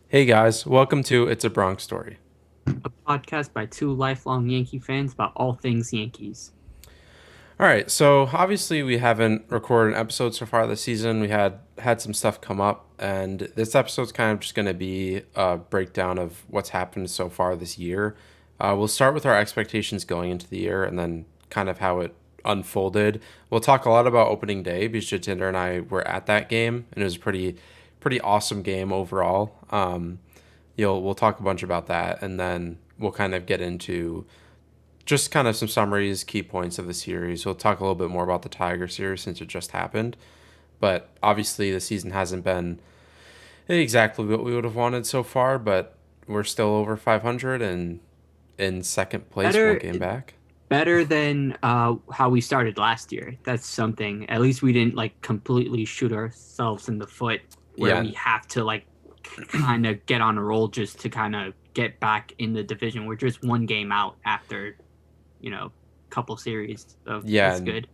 Hey guys, welcome to It's a Bronx Story. A podcast by two lifelong Yankee fans about all things Yankees. All right, so obviously we haven't recorded an episode so far this season. We had some stuff come up, and this episode's kind of just going to be a breakdown of what's happened so far this year. We'll start with our expectations going into the year, and then kind of how it unfolded. We'll talk a lot about opening day because Jatinder and I were at that game, and it was a pretty awesome game overall. We'll talk a bunch about that, and then we'll kind of get into just kind of some summaries, key points of the series. We'll talk a little bit more about the Tiger series since it just happened. But obviously, the season hasn't been exactly what we would have wanted so far, but we're still over 500 and in second place, one Better, game back. better than how we started last year. That's something. At least we didn't like completely shoot ourselves in the foot where Yeah, we have to like kind of get on a roll just to kind of get back in the division. We're just one game out after couple series, so yeah, that's good.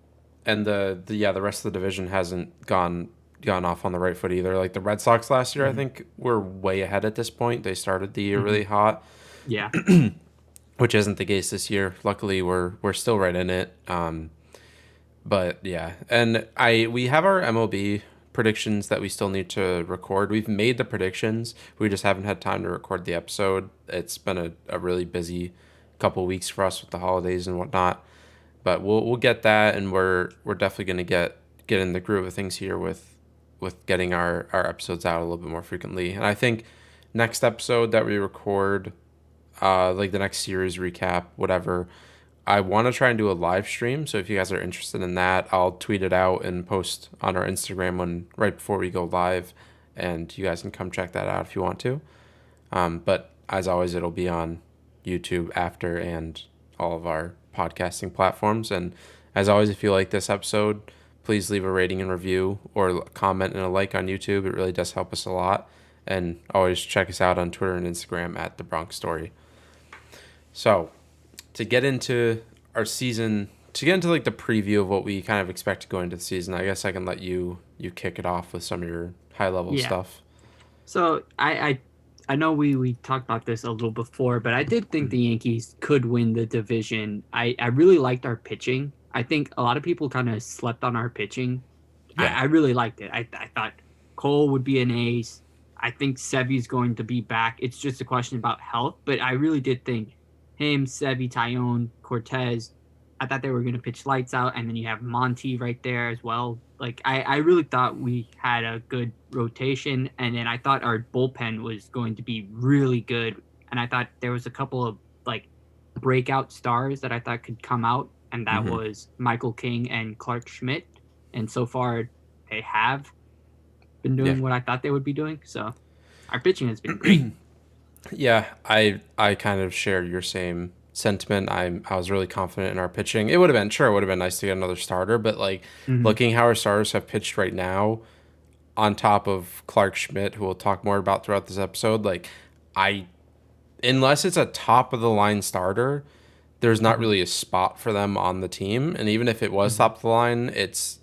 and the rest of the division hasn't gone off on the right foot either. Like the Red Sox last year, I Hmm. think were way ahead at this point. They started the year Hmm. really hot, Yeah. which isn't the case this year. Luckily, we're still right in it. But yeah, and I we have our MLB predictions that we still need to record. We've made the predictions. We just haven't had time to record the episode. It's been a really busy couple weeks for us with the holidays and whatnot. But we'll get that, and we're definitely gonna get in the groove of things here with getting our episodes out a little bit more frequently. And I think next episode that we record, like the next series recap, whatever, I want to try and do a live stream. So if you guys are interested in that, I'll tweet it out and post on our Instagram when right before we go live, and you guys can come check that out if you want to. But as always, it'll be on YouTube after and all of our podcasting platforms. And as always, if you like this episode, please leave a rating and review or comment and a like on YouTube. It really does help us a lot. And always check us out on Twitter and Instagram at The Bronx Story. So to get into our season, to get into like the preview of what we kind of expect to go into the season, I guess I can let you kick it off with some of your high level Yeah. stuff. So I know we talked about this a little before, but I did think the Yankees could win the division. I really liked our pitching. I think a lot of people kind of slept on our pitching. Yeah. I really liked it. I thought Cole would be an ace. I think Sevy's going to be back. It's just a question about health, but I really did think him, Sevy, Tyone, Cortez. I thought they were going to pitch lights out, and then you have Monty right there as well. Like I really thought we had a good rotation, and then I thought our bullpen was going to be really good, and I thought there was a couple of like breakout stars that I thought could come out, and that Hmm. was Michael King and Clark Schmidt. And so far, they have been Yeah. doing what I thought they would be doing. So our pitching has been great. Yeah, I kind of share your same sentiment. I was really confident in our pitching. It would have been nice to get another starter, but like Hmm. looking how our starters have pitched right now, on top of Clark Schmidt, who we'll talk more about throughout this episode, like I unless it's a top of the line starter, there's not Hmm. really a spot for them on the team. And even if it was Hmm. top of the line, it's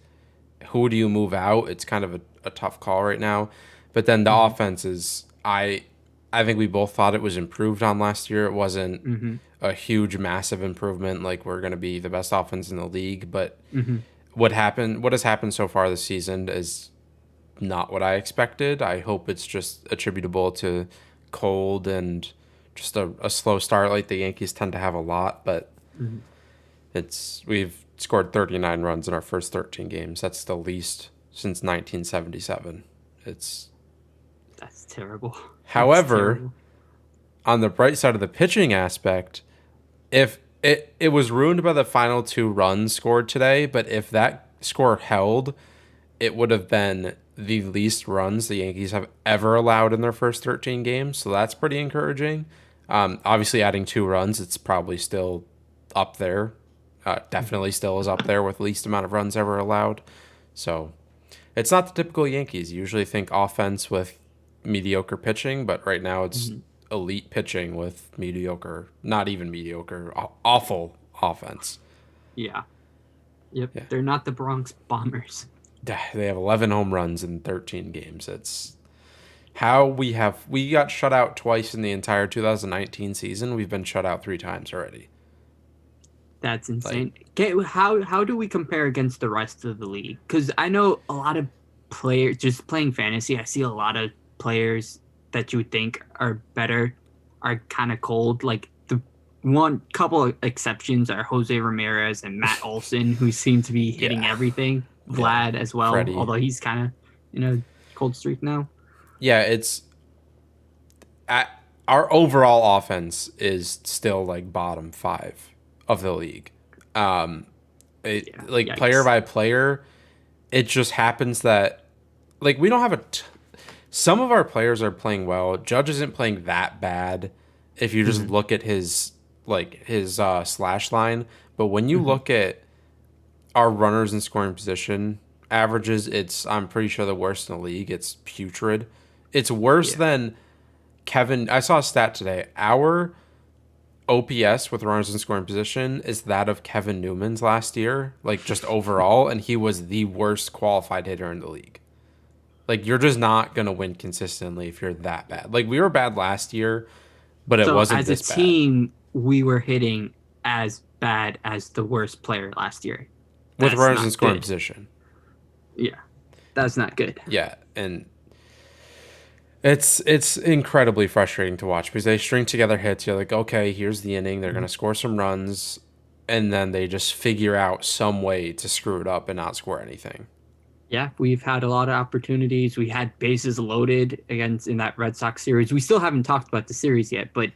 who do you move out? It's kind of a tough call right now. But then the Hmm. offense is I think we both thought it was improved on last year. It wasn't Hmm. a huge massive improvement like we're going to be the best offense in the league, but Hmm. what has happened so far this season is not what I expected. I hope it's just attributable to cold and just a slow start like the Yankees tend to have a lot, but Hmm. we've scored 39 runs in our first 13 games. That's the least since 1977. It's That's terrible. That's however, terrible. on the bright side of the pitching aspect, if it was ruined by the final two runs scored today, but if that score held, it would have been the least runs the Yankees have ever allowed in their first 13 games. So that's pretty encouraging. Obviously, adding 2 runs, it's probably still up there. Hmm. Definitely still is up there with least amount of runs ever allowed. So it's not the typical Yankees. You usually think offense with mediocre pitching, but right now it's Hmm. elite pitching with mediocre, not even mediocre, awful offense. Yeah. Yep. Yeah. They're not the Bronx Bombers. They have 11 home runs in 13 games. It's We got shut out twice in the entire 2019 season. We've been shut out 3 times already. That's Like, insane. Okay, how do we compare against the rest of the league? Because I know a lot of players just playing fantasy. I see a lot of players that you would think are better are kind of cold. Like the one couple of exceptions are Jose Ramirez and Matt Olson, who seem to be hitting yeah, everything. yeah, Vlad as well, Freddie. although he's kind of in a cold streak now. Yeah, it's at our overall offense is still like bottom 5 of the league. Um, Yeah, like player yikes. by player, it just happens that like we don't have some of our players are playing well. Judge isn't playing that bad if you just Hmm. look at his slash line, but when you Hmm. look at our runners in scoring position averages, it's I'm pretty sure the worst in the league. It's putrid. It's worse Yeah. than Kevin. I saw a stat today. Our OPS with runners in scoring position is that of Kevin Newman's last year, like just overall, and he was the worst qualified hitter in the league. Like you're just not gonna win consistently if you're that bad. Like we were bad last year, but it So wasn't as a this bad team, we were hitting as bad as the worst player last year. with That's runners in not scoring good. position. Yeah, that's not good. Yeah, and it's incredibly frustrating to watch because they string together hits. You're like, okay, here's the inning. They're gonna score some runs, and then they just figure out some way to screw it up and not score anything. Yeah, we've had a lot of opportunities. We had bases loaded against in that Red Sox series. We still haven't talked about the series yet, but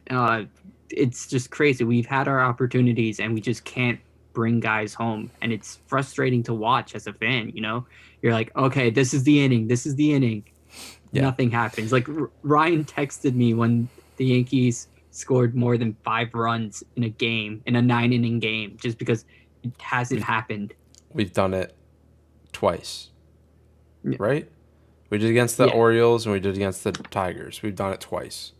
it's just crazy. We've had our opportunities and we just can't bring guys home, and it's frustrating to watch as a fan. You're like, okay, this is the inning. This is the inning. Yeah, Nothing happens. Like Ryan texted me when the Yankees scored more than 5 runs in a game, in a 9 inning game, just because it hasn't we've happened. we've done it twice, Yeah, right? We did against the yeah, Orioles and we did against the Tigers. We've done it twice.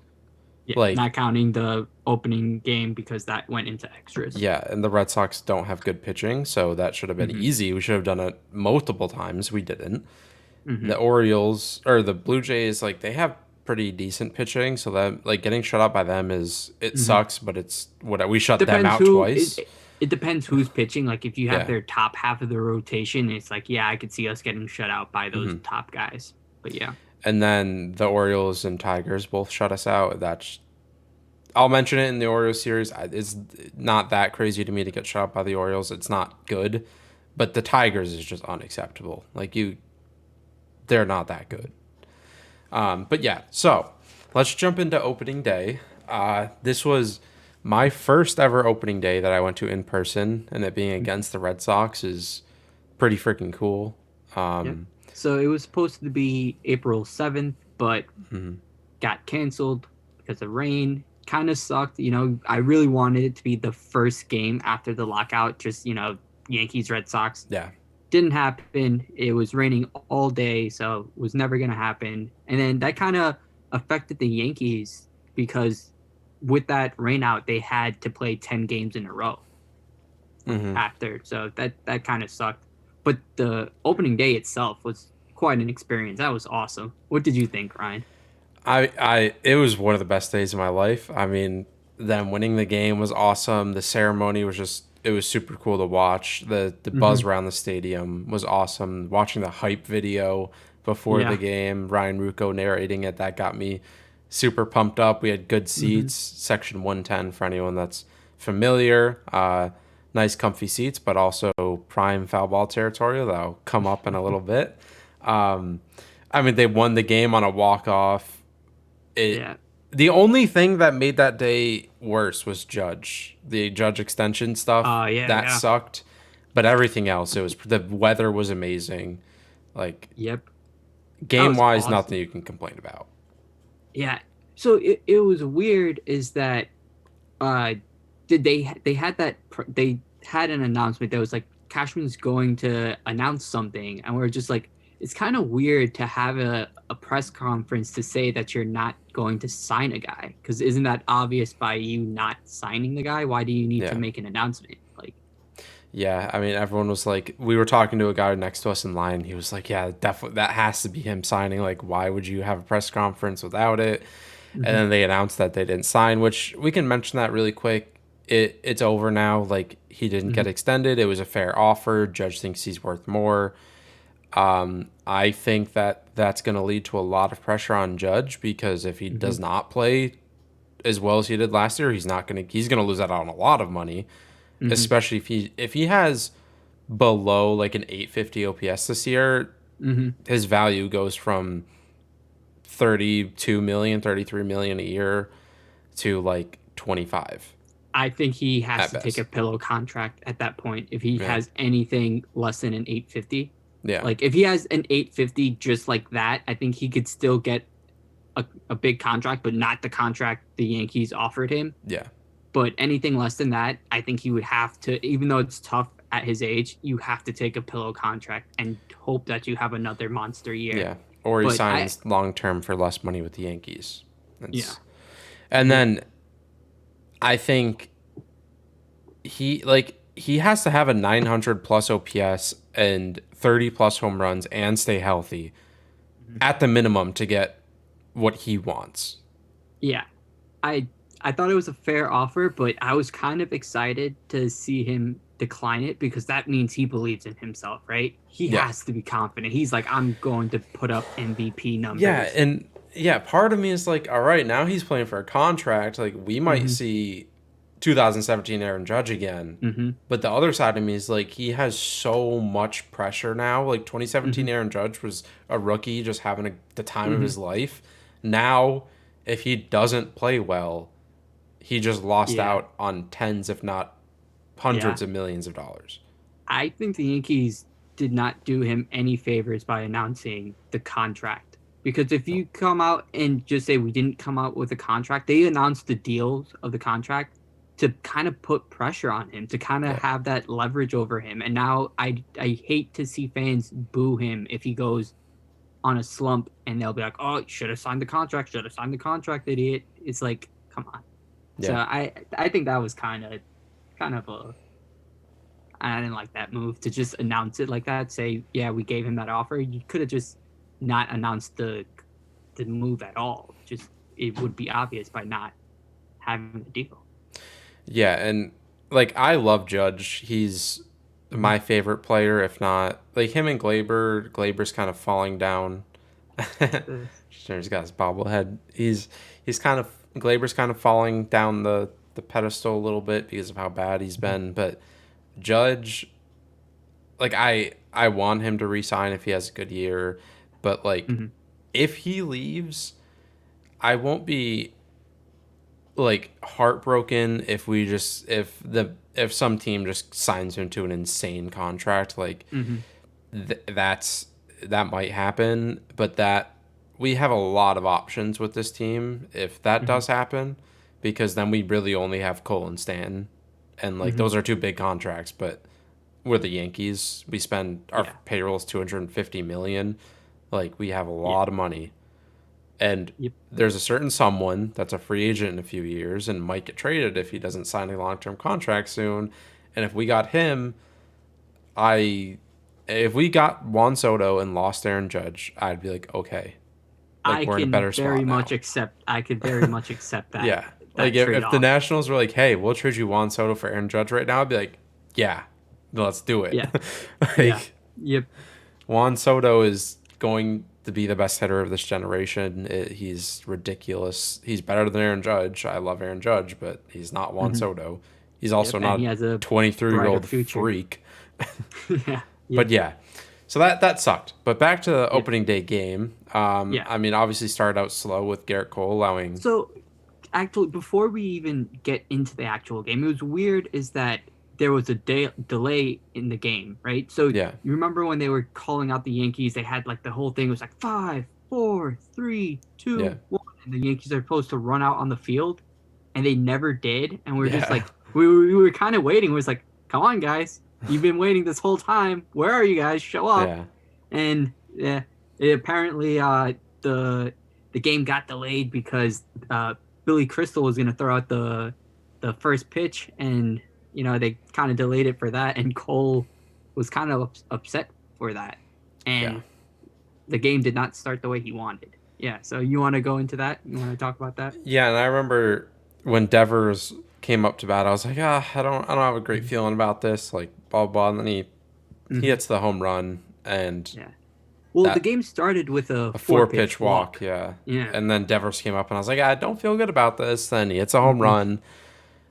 yeah. Like, Not counting the opening game because that went into extras. yeah, and the Red Sox don't have good pitching, so that should have been Hmm. easy. We should have done it multiple times. We didn't. The Hmm. Orioles or the Blue Jays, like they have pretty decent pitching, so that like getting shut out by them is it Hmm. sucks, but it's what we shut them Depends out who twice. it depends who's pitching. Like if you have Yeah. their top half of the rotation, it's like, yeah, I could see us getting shut out by those Hmm. top guys. But yeah. And then the Orioles and Tigers both shut us out. That's I'll mention it in the Orioles series. It's not that crazy to me to get shut out by the Orioles. It's not good, but the Tigers is just unacceptable. They're not that good. But yeah, so let's jump into opening day. This was my first ever opening day that I went to in person, and it being against the Red Sox is pretty freaking cool. Yeah. Um, So it was supposed to be April 7th, but mhm. got canceled because of rain. Kind of sucked. I really wanted it to be the first game after the lockout, just, Yankees, Red Sox. Yeah. Didn't happen. It was raining all day, so it was never going to happen. And then that kind of affected the Yankees because with that rain out, they had to play 10 games in a row Hmm. after. So that kind of sucked. But the opening day itself was quite an experience. That was awesome. What did you think, Ryan? It was one of the best days of my life. I mean, them winning the game was awesome. The ceremony was just, it was super cool to watch. The buzz Mm-hmm. around the stadium was awesome. Watching the hype video before the Yeah. game, Ryan Rucco narrating it, that got me super pumped up. We had good Mm-hmm. seats, section 110 for anyone that's familiar. Nice comfy seats, but also prime foul ball territory that'll come up in a little bit. Um, I mean, they won the game on a walk off. It Yeah. The only thing that made that day worse was the Judge extension stuff. Yeah. That Yeah. sucked, but everything else, it was the weather was amazing. Like Yep. That game was wise, nothing awesome. you can complain about. Yeah. So it was weird is that uh did they had they had an announcement that was like Cashman's going to announce something, and we're just like, it's kind of weird to have a press conference to say that you're not going to sign a guy, because isn't that obvious by you not signing the guy? Why do you need to Yeah, make an announcement? Like, Yeah, I mean, everyone was like, we were talking to a guy next to us in line. He was like, yeah, definitely, that has to be him signing. Like, why would you have a press conference without it? And Hmm. then they announced that they didn't sign, which we can mention that really quick. It's over now. Like, he didn't Hmm. get extended. It was a fair offer. Judge thinks he's worth more. I think that that's going to lead to a lot of pressure on Judge because if he Hmm. does not play as well as he did last year, he's gonna lose out on a lot of money, Hmm. especially if he has below like an 850 OPS this year, Hmm. his value goes from 32 million, 33 million a year to like 25 I think he has at to take a best. pillow contract at that point if he Yeah. has anything less than an 850. Yeah. Like if he has an 850 just like that, I think he could still get a big contract, but not the contract the Yankees offered him. Yeah. But anything less than that, I think he would have to, even though it's tough at his age, you have to take a pillow contract and hope that you have another monster year. Yeah. Or he But I, signs long term for less money with the Yankees. yeah, It's, and yep, then I think he has to have a 900 plus OPS and 30 plus home runs and stay healthy at the minimum to get what he wants. yeah. I I thought it was a fair offer, but I was kind of excited to see him decline it because that means he believes in himself, right? He Yeah. has to be confident. He's like, I'm going to put up MVP Yeah, numbers. and yeah, part of me is like, all right, now he's playing for a contract. Like we might Hmm. see 2017 Aaron Judge again. Hmm. But the other side of me is like he has so much pressure now. Like 2017 Hmm. Aaron Judge was a rookie just having the time of Hmm. his life. Now, if he doesn't play well, he just lost Yeah. out on tens if not Yeah. hundreds of millions of dollars. I think the Yankees did not do him any favors by announcing the contract. Because if No. you come out and just say we didn't come out with a contract, they announced the deals of the contract to kind of put pressure on him, to kind of Yeah. have that leverage over him. And now I hate to see fans boo him if he goes on a slump and they'll be like, "Oh, you should have signed the contract, should have signed the contract, idiot." It's like, come on. So Yeah. I think that was kind of a I didn't like that move to just announce it like that. Say, yeah, we gave him that offer. You could have just not announced the move at all. Just it would be obvious by not having the deal. Yeah, and like I love Judge. He's Hmm. my favorite player, if not like him and Glaber. Glaber's kind of falling down. Sure, he's got his bobblehead. He's kind of Glaber's kind of falling down the pedestal a little bit because of how bad he's been. But Judge, like I want him to resign if he has a good year, but like Hmm. if he leaves, I won't be like heartbroken if some team just signs him to an insane contract. Like Hmm. that's that might happen, but that we have a lot of options with this team if that Hmm. does happen, because then we really only have Cole and Stanton, and like Hmm. those are two big contracts. But we're the Yankees. We spend our Yeah. payroll is 250 million. Like we have a Yeah. lot of money, and Yep. there's a certain someone that's a free agent in a few years and might get traded if he doesn't sign a long term contract soon. And if we got him, I if we got Juan Soto and lost Aaron Judge, I'd be like, okay, like I we're in a can better very spot much now. accept. I could very much accept that Yeah. Like that trade if the off. Nationals were like, hey, we'll trade you Juan Soto for Aaron Judge right now, I'd be like, yeah, let's do it. Yeah. Yeah. Like Yep. Juan Soto is going to be the best hitter of this generation. He's ridiculous. He's better than Aaron Judge. I love Aaron Judge, but he's not Juan Hmm. Soto. He's Yep. also And he not has a a 23-year-old brighter old future. freak. Yeah. But Yep. yeah, so that sucked. But back to the Yep. opening day game. Yeah. I mean, obviously started out slow with Garrett Cole allowing. So actually, before we even get into the actual game, it was weird is that there was a delay in the game, right? So Yeah, you remember when they were calling out the Yankees, they had like the whole thing was like five, four, three, yeah, two, one, and the Yankees are supposed to run out on the field, and they never did, and we are just yeah, like we were kind of waiting. We was like, come on, guys, you've been waiting this whole time. Where are you guys? Show up! yeah, And yeah, apparently the game got delayed because Billy Crystal was going to throw out the first pitch, and they kind of delayed it for that, and Cole was kind of upset for that, Yeah. and the game did not start the way he wanted. Yeah, so you want to go into that? You want to talk about that? Yeah, and I remember when Devers came up to bat, I was like, I don't have a great Mhm. feeling about this, like blah blah. And then he Mhm. hits the home run and Yeah. Well, the that game started with a a four four pitch pitch walk, walk. yeah. Yeah. And then Devers came up, and I was like, I don't feel good about this. Then he hits a home Hmm. run.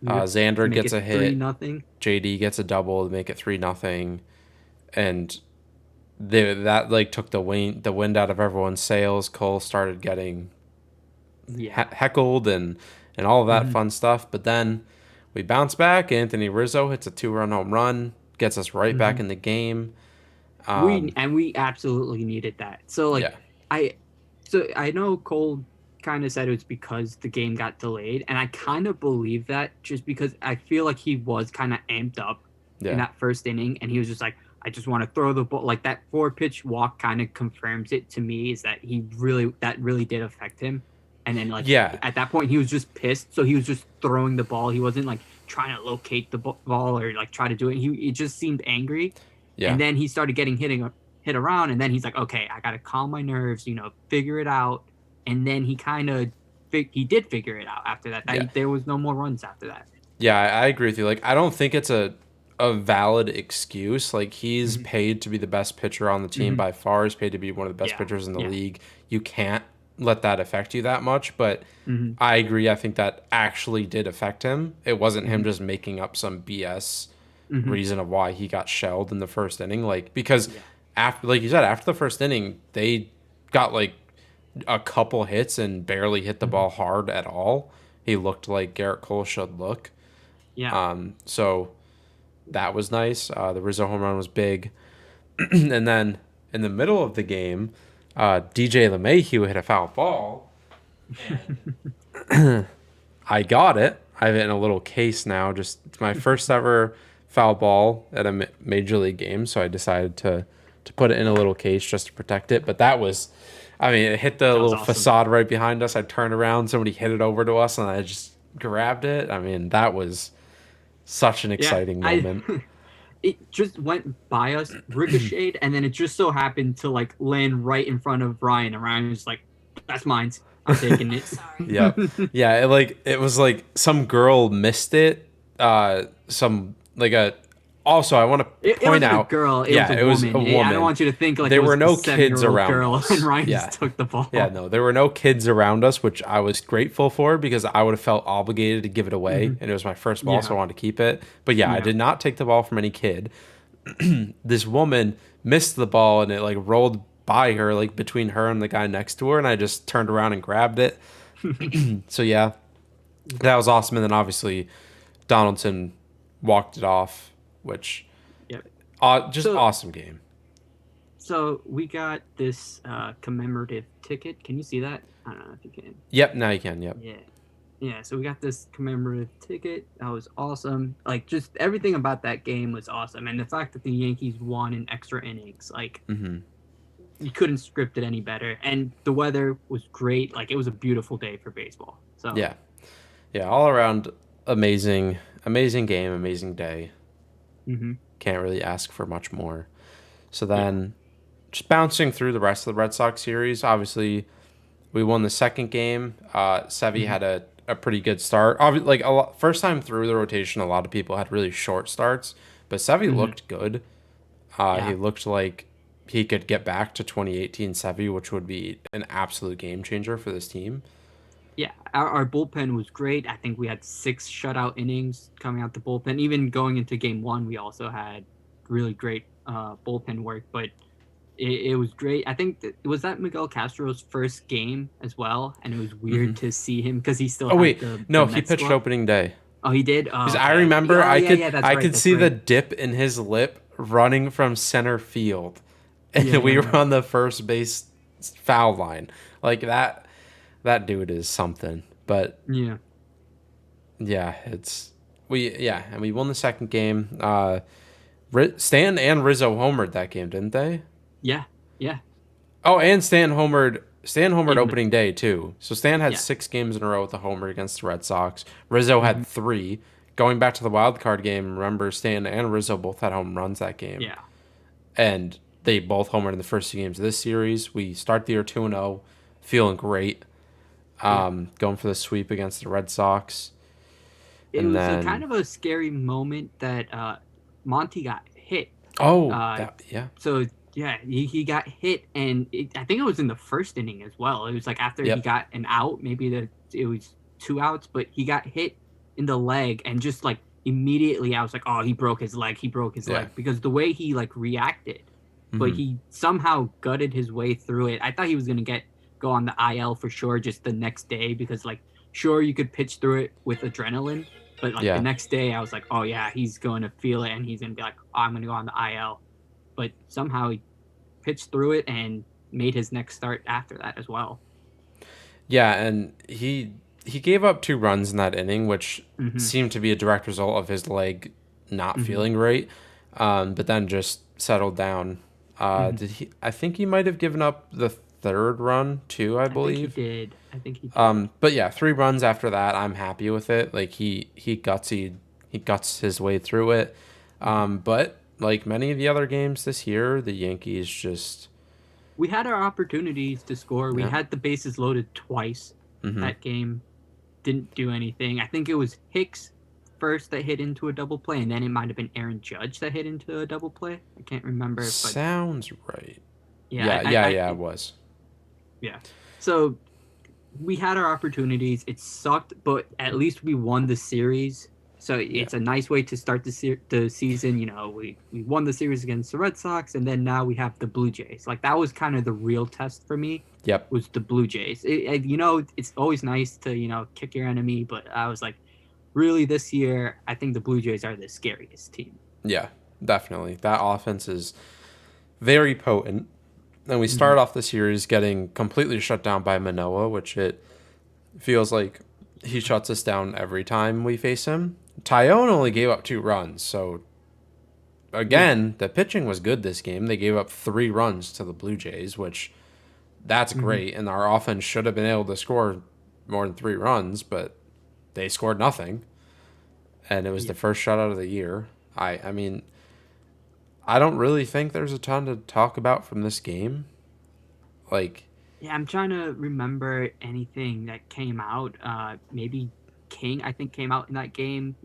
Yep. To Xander make gets it a three hit. nothing. JD gets a double to make it 3-0, and that like took the wind out of everyone's sails. Cole started getting Yeah. heckled and all of that Hmm. fun stuff. But then we bounce back. Anthony Rizzo hits a 2-run home run, gets us right back Hmm. in the game. We absolutely needed that. So Yeah, I I know Cole kind of said it was because the game got delayed, and I kind of believe that just because I feel like he was kind of amped up in yeah, that first inning, and he was just like, I just want to throw the ball. Like that four pitch walk kind of confirms it to me is that that really did affect him. And then like yeah, at that point he was just pissed, so he was just throwing the ball. He wasn't like trying to locate the ball or like try to do it. He just seemed angry, yeah, and then he started getting hit around, and then he's like, okay, I gotta calm my nerves, figure it out. And then he kind of he did figure it out after that. yeah. There was no more runs after that. Yeah, I agree with you. Like, I don't think it's a valid excuse. Like, he's Hmm. paid to be the best pitcher on the team Hmm. by far. He's paid to be one of the best Yeah, pitchers in the yeah. league. You can't let that affect you that much. But Hmm. I agree. I think that actually did affect him. It wasn't him Hmm. just making up some BS Hmm. reason of why he got shelled in the first inning. Like, because Yeah. after, like you said, after the first inning, they got like a couple hits and barely hit the Hmm. ball hard at all. He looked like Garrett Cole should look. Yeah. So that was nice. The Rizzo home run was big. And then in the middle of the game, DJ LeMahieu hit a foul ball, and I got it. I have it in a little case now. Just it's my first ever foul ball at a major league game, so I decided to put it in a little case just to protect it. But that was, I mean, it hit the That was little awesome. facade right behind us. I turned around, somebody hit it over to us, and I just grabbed it. I mean, that was such an Yeah. exciting I moment. It just went by us, ricocheted, and then it just so happened to like land right in front of Ryan, and Ryan was like, "That's mine. I'm taking it." Yep. Yeah, it was like some girl missed it. Some like a also I want to It point wasn't a out, girl; it was yeah, a it was a woman. I don't woman. want you to think like it There was were a no kids 7-year-old around girl, and us. Ryan just Yeah. took the Yeah, ball. no, there were no kids around us, which I was grateful for because I would have felt obligated to give it away, Hmm. and it was my first ball, so Yeah, I wanted to keep it. But yeah, I yeah. did not take the ball from any kid. This woman missed the ball and it like rolled by her, like between her and the guy next to her, and I just turned around and grabbed it. So yeah, that was awesome. And then obviously Donaldson walked it off, which Yep. just So, awesome game. so we got this commemorative ticket. Can you see that? I don't know if you can. Yep, now you can. Yep. Yeah. Yeah, so we got this commemorative ticket. That was awesome. Like just everything about that game was awesome. And the fact that the Yankees won in extra innings, like Hmm. you couldn't script it any better. And the weather was great. Like it was a beautiful day for baseball. So, Yeah, yeah, all around amazing, amazing game, amazing day. hmm Can't really ask for much more. So yeah. then, just bouncing through the rest of the Red Sox series, obviously we won the second game. Sevy Hmm. had a pretty good start. Like first time through the rotation, a lot of people had really short starts, but Sevy Hmm. looked good. He Yeah. looked like he could get back to 2018 Sevy, which would be an absolute game changer for this team. Yeah. Our bullpen was great. I think we had 6 shutout innings coming out the bullpen. Even going into game one, we also had really great bullpen work. But it was great. I think it was that Miguel Castro's first game as well, and it was Hmm. weird to see him because he still Oh had wait, the no, he Mets pitched glove. opening day. Oh, he did. Oh, Because I okay. remember Oh, yeah, yeah. That's I right. could That's see the right. dip in his lip running from center field, and Yeah, we yeah, were yeah. on the first base foul line. Like that dude is something. But Yeah, yeah, and we won the second game. Stan and Rizzo homered that game, didn't they? yeah, yeah. Oh, and Stan homered In the opening day too. So Stan had yeah. 6 games in a row with a homer against the Red Sox. Rizzo Hmm. had 3. going back to the wild card game, remember Stanton and Rizzo both had home runs that game, Yeah. and they both homered in the first 2 games of this series. We start the year 2-0, feeling great, Yeah. going for the sweep against the Red Sox, It and was a kind then of a scary moment that Monty got hit. oh Uh, that yeah so yeah, he got hit, and I think it was in the first inning as well. It was like after he yep got an out, maybe it was 2 outs, but he got hit in the leg, and just like immediately, I was like, oh, he broke his leg. He broke his yeah leg because the way he like reacted, but hmm he somehow gutted his way through it. I thought he was gonna go on the IL for sure, just the next day because like sure you could pitch through it with adrenaline, but like the yeah next day, I was like, oh yeah, he's going to feel it, and he's going to be like, oh, I'm going to go on the IL. But somehow he pitched through it and made his next start after that as well. yeah, and he gave up 2 runs in that inning, which Mm-hmm. seemed to be a direct result of his leg not Mm-hmm. feeling great, but then just settled down. Mm-hmm. Did he? I think he might have given up the third run too, I I think he believe. did. I think he did. But yeah, 3 runs after that, I'm happy with it. Like he guts his way through it. Mm-hmm. But like many of the other games this year, the Yankees just We had our opportunities to score. We yeah. had the bases loaded twice Mm-hmm. that game. Didn't do anything. I think it was Hicks first that hit into a double play, and then it might have been Aaron Judge that hit into a double play. I can't remember, but Sounds right. yeah, Yeah, yeah, yeah, it was. yeah. So we had our opportunities. It sucked, but at least we won the series. So Yeah. it's a nice way to start the season. You know, we won the series against the Red Sox, and then now we have the Blue Jays. Like that was kind of the real test for me. Yep. Was the Blue Jays? It's always nice to kick your enemy, but I was like, really this year, I think the Blue Jays are the scariest team. Yeah, definitely. That offense is very potent. And we Mm-hmm. start off the series getting completely shut down by Manoa, which it feels like he shuts us down every time we face him. Tyone only gave up 2 runs, so Yeah. again, the pitching was good this game. They gave up 3 runs to the Blue Jays, which that's Mm-hmm. great, and our offense should have been able to score more than 3 runs, but they scored nothing, and it was Yeah. the first shutout of the year. I mean, I don't really think there's a ton to talk about from this game. Like, Yeah, I'm trying to remember anything that came out. Maybe King, I think, came out in that game.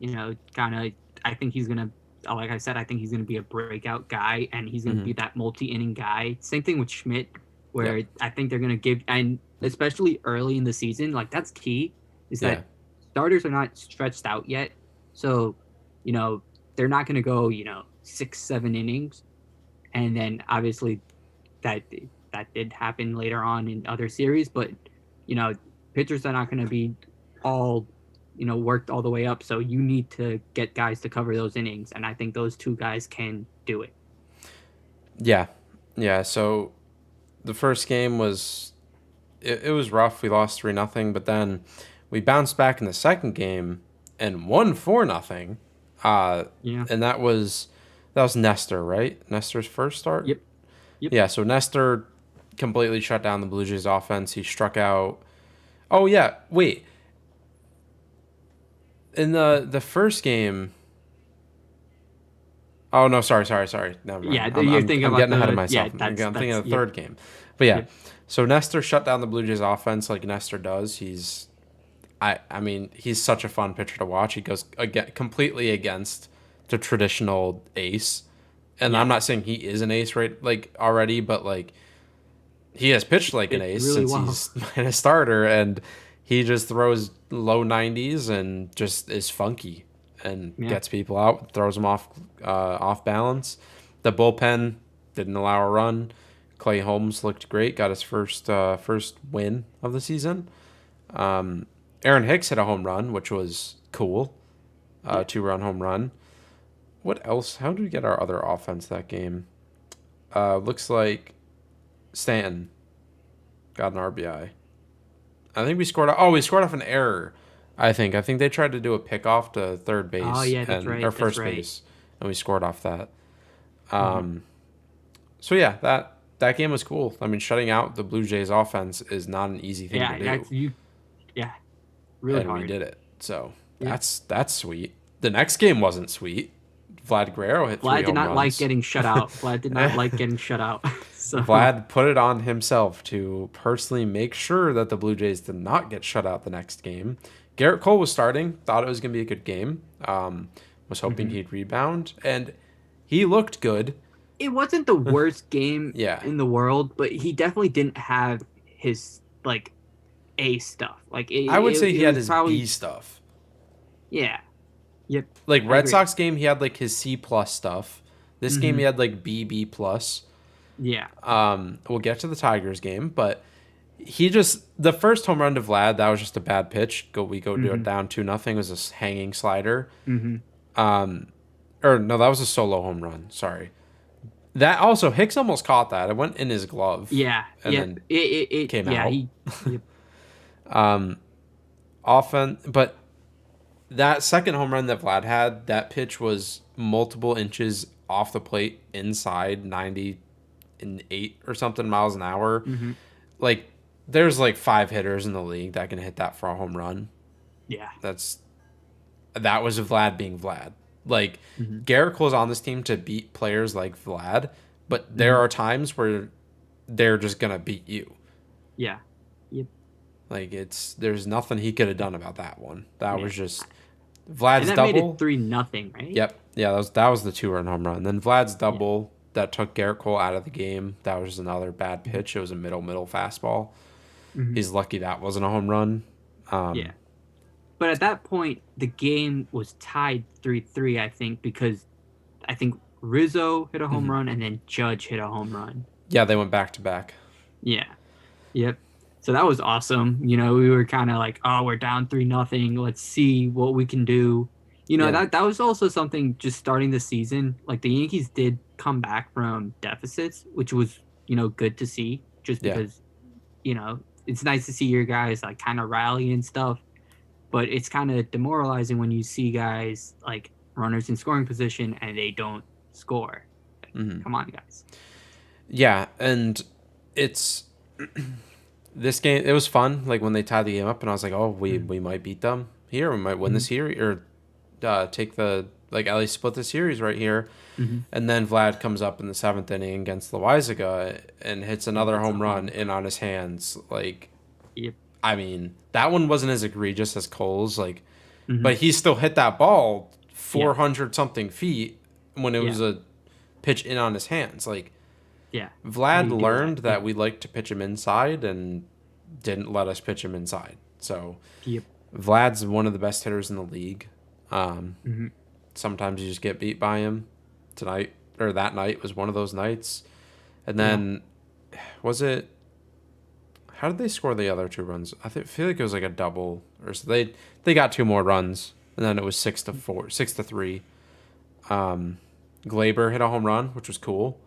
Kind of. I think he's gonna, like I said, I think he's gonna be a breakout guy, and he's gonna mhm, be that multi-inning guy. Same thing with Schmidt, yep, where I think they're gonna give, and especially early in the season, like that's key, is yeah, that starters are not stretched out yet, so you know they're not gonna go 6, 7 innings, and then obviously that that did happen later on in other series, but you know, pitchers are not going to be all worked all the way up. So you need to get guys to cover those innings, and I think those two guys can do it. yeah, yeah. So the first game was it was rough. We lost 3-0, but then we bounced back in the second game and won 4-0. Uh, Yeah. and that was Nestor, right? Nestor's first start. Yep. Yep. Yeah. So Nestor completely shut down the Blue Jays offense. He struck out. Oh yeah, wait. In the first game. Oh no, sorry. Never mind. Yeah. You're thinking I'm about getting ahead of the yeah. myself. I'm thinking That's of the yep. third game. But yeah, Yep. so Nestor shut down the Blue Jays offense like Nestor does. I mean, he's such a fun pitcher to watch. He goes again completely against the traditional ace. And I'm Yeah. not saying he is an ace right like already, but like he has pitched like an It ace really since well. he's been a starter, and he just throws low 90s and just is funky and Yeah. gets people out, throws them off balance. The bullpen didn't allow a run. Clay Holmes looked great, got his first win of the season. Aaron Hicks hit a home run, which was cool. Yeah. 2-run home run. What else? How did we get our other offense that game? Looks like Stanton got an RBI. I think we scored. Oh, we scored off an error. I think they tried to do a pickoff to third Oh base yeah. That's and or right. That's first right. base, and we scored off that. Mm-hmm. So yeah, that game was cool. I mean, shutting out the Blue Jays offense is not an easy thing to Yeah. do, That's you. Yeah. Really and we hard. did it. So Yeah. that's sweet. The next game wasn't sweet. Vlad Guerrero hit 3 Vlad did home not like runs. getting shut out. Vlad did not like getting shut out. So Vlad put it on himself to personally make sure that the Blue Jays did not get shut out the next game. Garrett Cole was starting, thought it was going to be a good game, was hoping he'd rebound, and he looked good. it wasn't the worst game Yeah, in the world, but he definitely didn't have his like A stuff. Like I would say he it had was his B probably stuff. yeah. Yep. Like I Red agree. Sox game, he had like his C plus stuff. This game, he had like B plus. Yeah. We'll get to the Tigers game, but he just the first home run to Vlad, that was just a bad pitch. We go do it down 2-0. Was a hanging slider. Or no, that was a solo home run. Sorry. That also Hicks almost caught that. It went in his glove Yeah. and Yep. then It came yeah, out. he yep. Often, but that second home run that Vlad had, that pitch was multiple inches off the plate inside 98 or something miles an hour. Like there's like 5 hitters in the league that can hit that for a home run. Yeah. That was Vlad being Vlad. Like Garrett Cole's on this team to beat players like Vlad, but there are times where they're just gonna beat you. Yeah. Yep. Like there's nothing he could have done about that one. That Yeah. was just And Vlad's that made double. it 3-0, right? Yep. Yeah, that was the 2-run home run. Then Vlad's double that took Garrett Cole out of the game. That was just another bad pitch. It was a middle fastball. He's lucky that wasn't a home run. Yeah. But at that point, the game was tied 3-3, I think, because I think Rizzo hit a home run and then Judge hit a home run. Yeah, they went back to back. Yeah. Yep. So that was awesome. We were kind of like, oh, we're down 3-0. Let's see what we can do. Yeah. That was also something just starting the season. Like the Yankees did come back from deficits, which was, good to see just Yeah. because, it's nice to see your guys like kind of rally and stuff. But it's kind of demoralizing when you see guys like runners in scoring position and they don't score. Like, come on, guys. Yeah, and it's this game. It was fun. Like when they tied the game up, and I was like, "Oh, we might beat them here. We might win the series, or take the at least split the series right here." And then Vlad comes up in the 7th inning against Loizaga and hits another home run in on his hands. Like, Yep. I mean, that one wasn't as egregious as Cole's. Like, but he still hit that ball 400 something feet when it was a pitch in on his hands. Like, Yeah. Vlad You do learned that Yep. we like to pitch him inside and didn't let us pitch him inside. So Yep. Vlad's one of the best hitters in the league. Sometimes you just get beat by him. Tonight or that night was one of those nights. And then was it? How did they score the other 2 runs? Feel like it was like a double, or so they got 2 more runs, and then it was 6-4, 6-3. Glaber hit a home run, which was cool,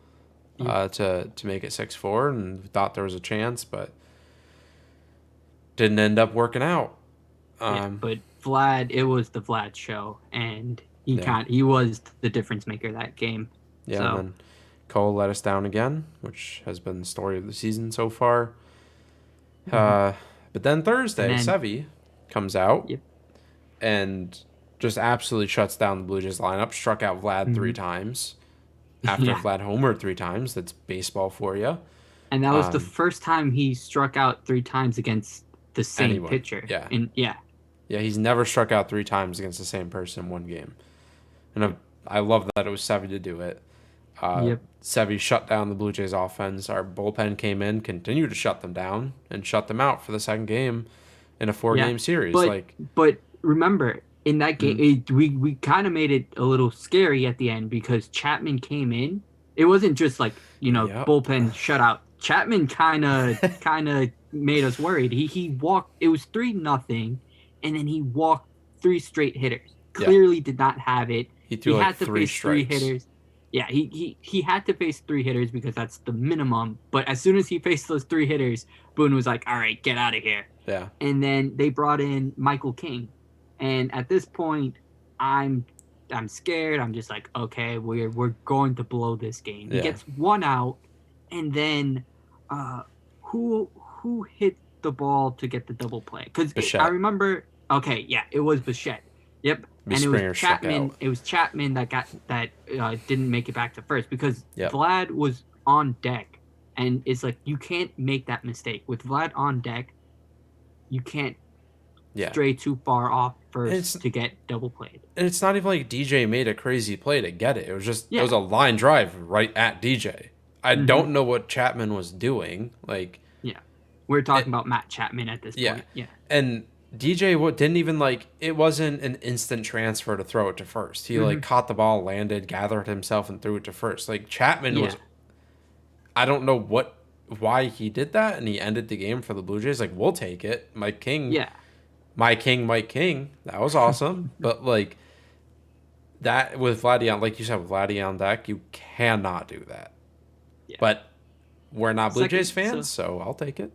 to make it 6-4, and thought there was a chance, but didn't end up working out. But Vlad, it was the Vlad show, and Yeah. he was the difference maker that game. Yeah, So and then Cole let us down again, which has been the story of the season so far. But then Thursday, And then- Sevy comes out Yep. and just absolutely shuts down the Blue Jays lineup. Struck out Vlad 3 times after Yeah. Vlad homered 3 times. That's baseball for you. And that was the first time he struck out 3 times against the same Anyone. pitcher. Yeah. And Yeah, he's never struck out 3 times against the same person in one game. And I love that it was Sevy to do it. Sevy shut down the Blue Jays offense. Our bullpen came in, continued to shut them down, and shut them out for the second game in a 4-game series. But remember, in that game, we kind of made it a little scary at the end because Chapman came in. It wasn't just like bullpen shutout. Chapman kind of made us worried. He walked. It was 3-0, and then he walked 3 straight hitters. Clearly did not have it. He threw like had to 3 face strikes. 3 hitters. Yeah, he had to face 3 hitters because that's the minimum. But as soon as he faced those 3 hitters, Boone was like, "All right, get out of here." Yeah. And then they brought in Michael King, and at this point, I'm scared. I'm just like, okay, we're going to blow this game. He gets 1 out, and then who hit the ball to get the double play? Because I remember. Okay, yeah, it was Bichette. Yep. Be And it was Springer struck Chapman. out. It was Chapman that didn't make it back to first because Yep. Vlad was on deck, and it's like you can't make that mistake with Vlad on deck. You can't Yeah. stray too far off And first to get double played. it's not even like DJ made a crazy play to get it. It was Yeah. a line drive right at DJ. I Mm-hmm. don't know what Chapman was doing. Like Yeah. We're it, talking about Matt Chapman at this yeah. point. Yeah. And DJ what didn't even like it wasn't an instant transfer to throw it to first. He Mm-hmm. like caught the ball, landed, gathered himself and threw it to first. Like Chapman Yeah. was I don't know why he did that and he ended the game for the Blue Jays. Like we'll take it. Yeah. Mike King. That was awesome. But like that with Vladdy on, like you said, with Vladdy on deck, you cannot do that. Yeah. But we're not Blue Jays Second, fans, so I'll take it.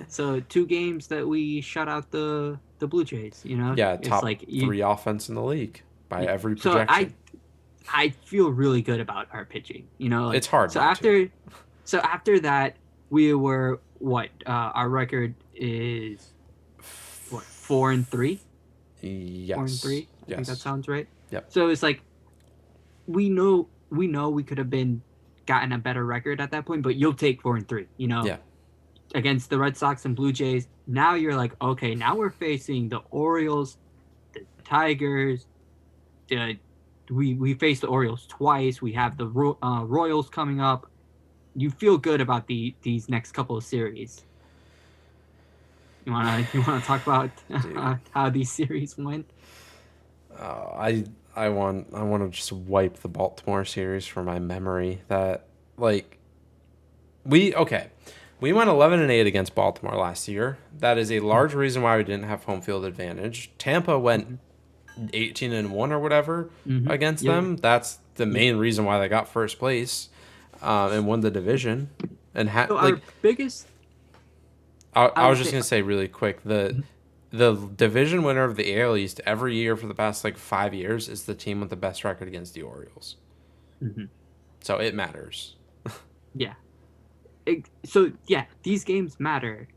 so 2 games that we shut out the Blue Jays. You know, Yeah, it's top like you. three offense in the league by every So projection. I feel really good about our pitching. You know, like It's hard so not to. after that we were what our record is what 4-3. Yes. 4-3. I think that Yes. sounds right. Yep. So it's like we know we could have been gotten a better record at that point, but you'll take 4-3. You know, Yeah. against the Red Sox and Blue Jays. Now you're like, okay, now we're facing the Orioles, the Tigers. We faced the Orioles twice. We have the Royals coming up. You feel good about these next couple of series. You wanna talk about how these series went? I want to just wipe the Baltimore series from my memory. That like we went 11-8 against Baltimore last year. That is a large reason why we didn't have home field advantage. Tampa went 18-1 or whatever Mm-hmm. against Yeah. them. That's the Yeah. main reason why they got first place and won the division. And So our biggest, I was would just say, gonna say really quick the division winner of the AL East every year for the past like 5 years is the team with the best record against the Orioles. Mhm. So it matters. yeah. So yeah, these games matter,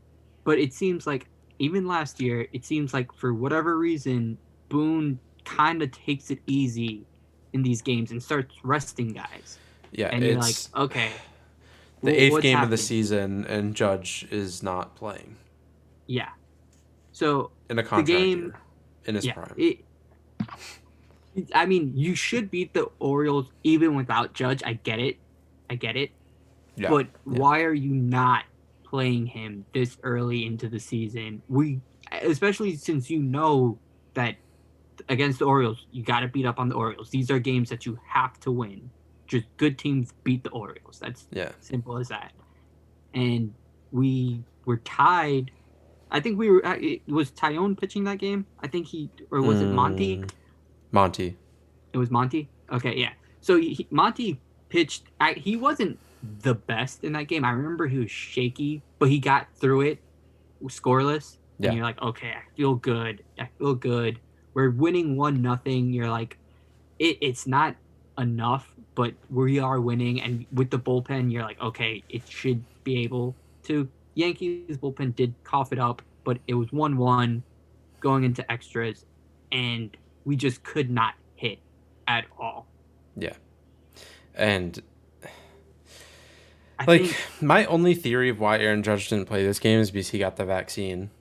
but it seems like even last year, it seems like for whatever reason, Boone kind of takes it easy in these games and starts resting guys, Yeah, and you're like, it's okay, the eighth what's game of the happening? season and Judge is not playing Yeah. So in a the contract game, year in his yeah, prime. I mean, you should beat the Orioles even without Judge. I get it. Yeah. But Yeah. why are you not playing him this early into the season? Especially since you know that against the Orioles, you got to beat up on the Orioles. These are games that you have to win. Just good teams beat the Orioles. That's Yeah. simple as that. And we were tied. I think we were. Was Tyone pitching that game? I think or was it Monty? Monty. It was Monty. Okay, yeah. So Monty pitched. He wasn't the best in that game. I remember he was shaky, but he got through it scoreless. Yeah. And you're like, okay, I feel good. We're winning 1-0. You're like, it's not enough, but we are winning. And with the bullpen, you're like, okay, it should be able to. Yankees bullpen did cough it up, but it was 1-1 going into extras, and we just could not hit at all. Yeah. And I like think, my only theory of why Aaron Judge didn't play this game is because he got the vaccine.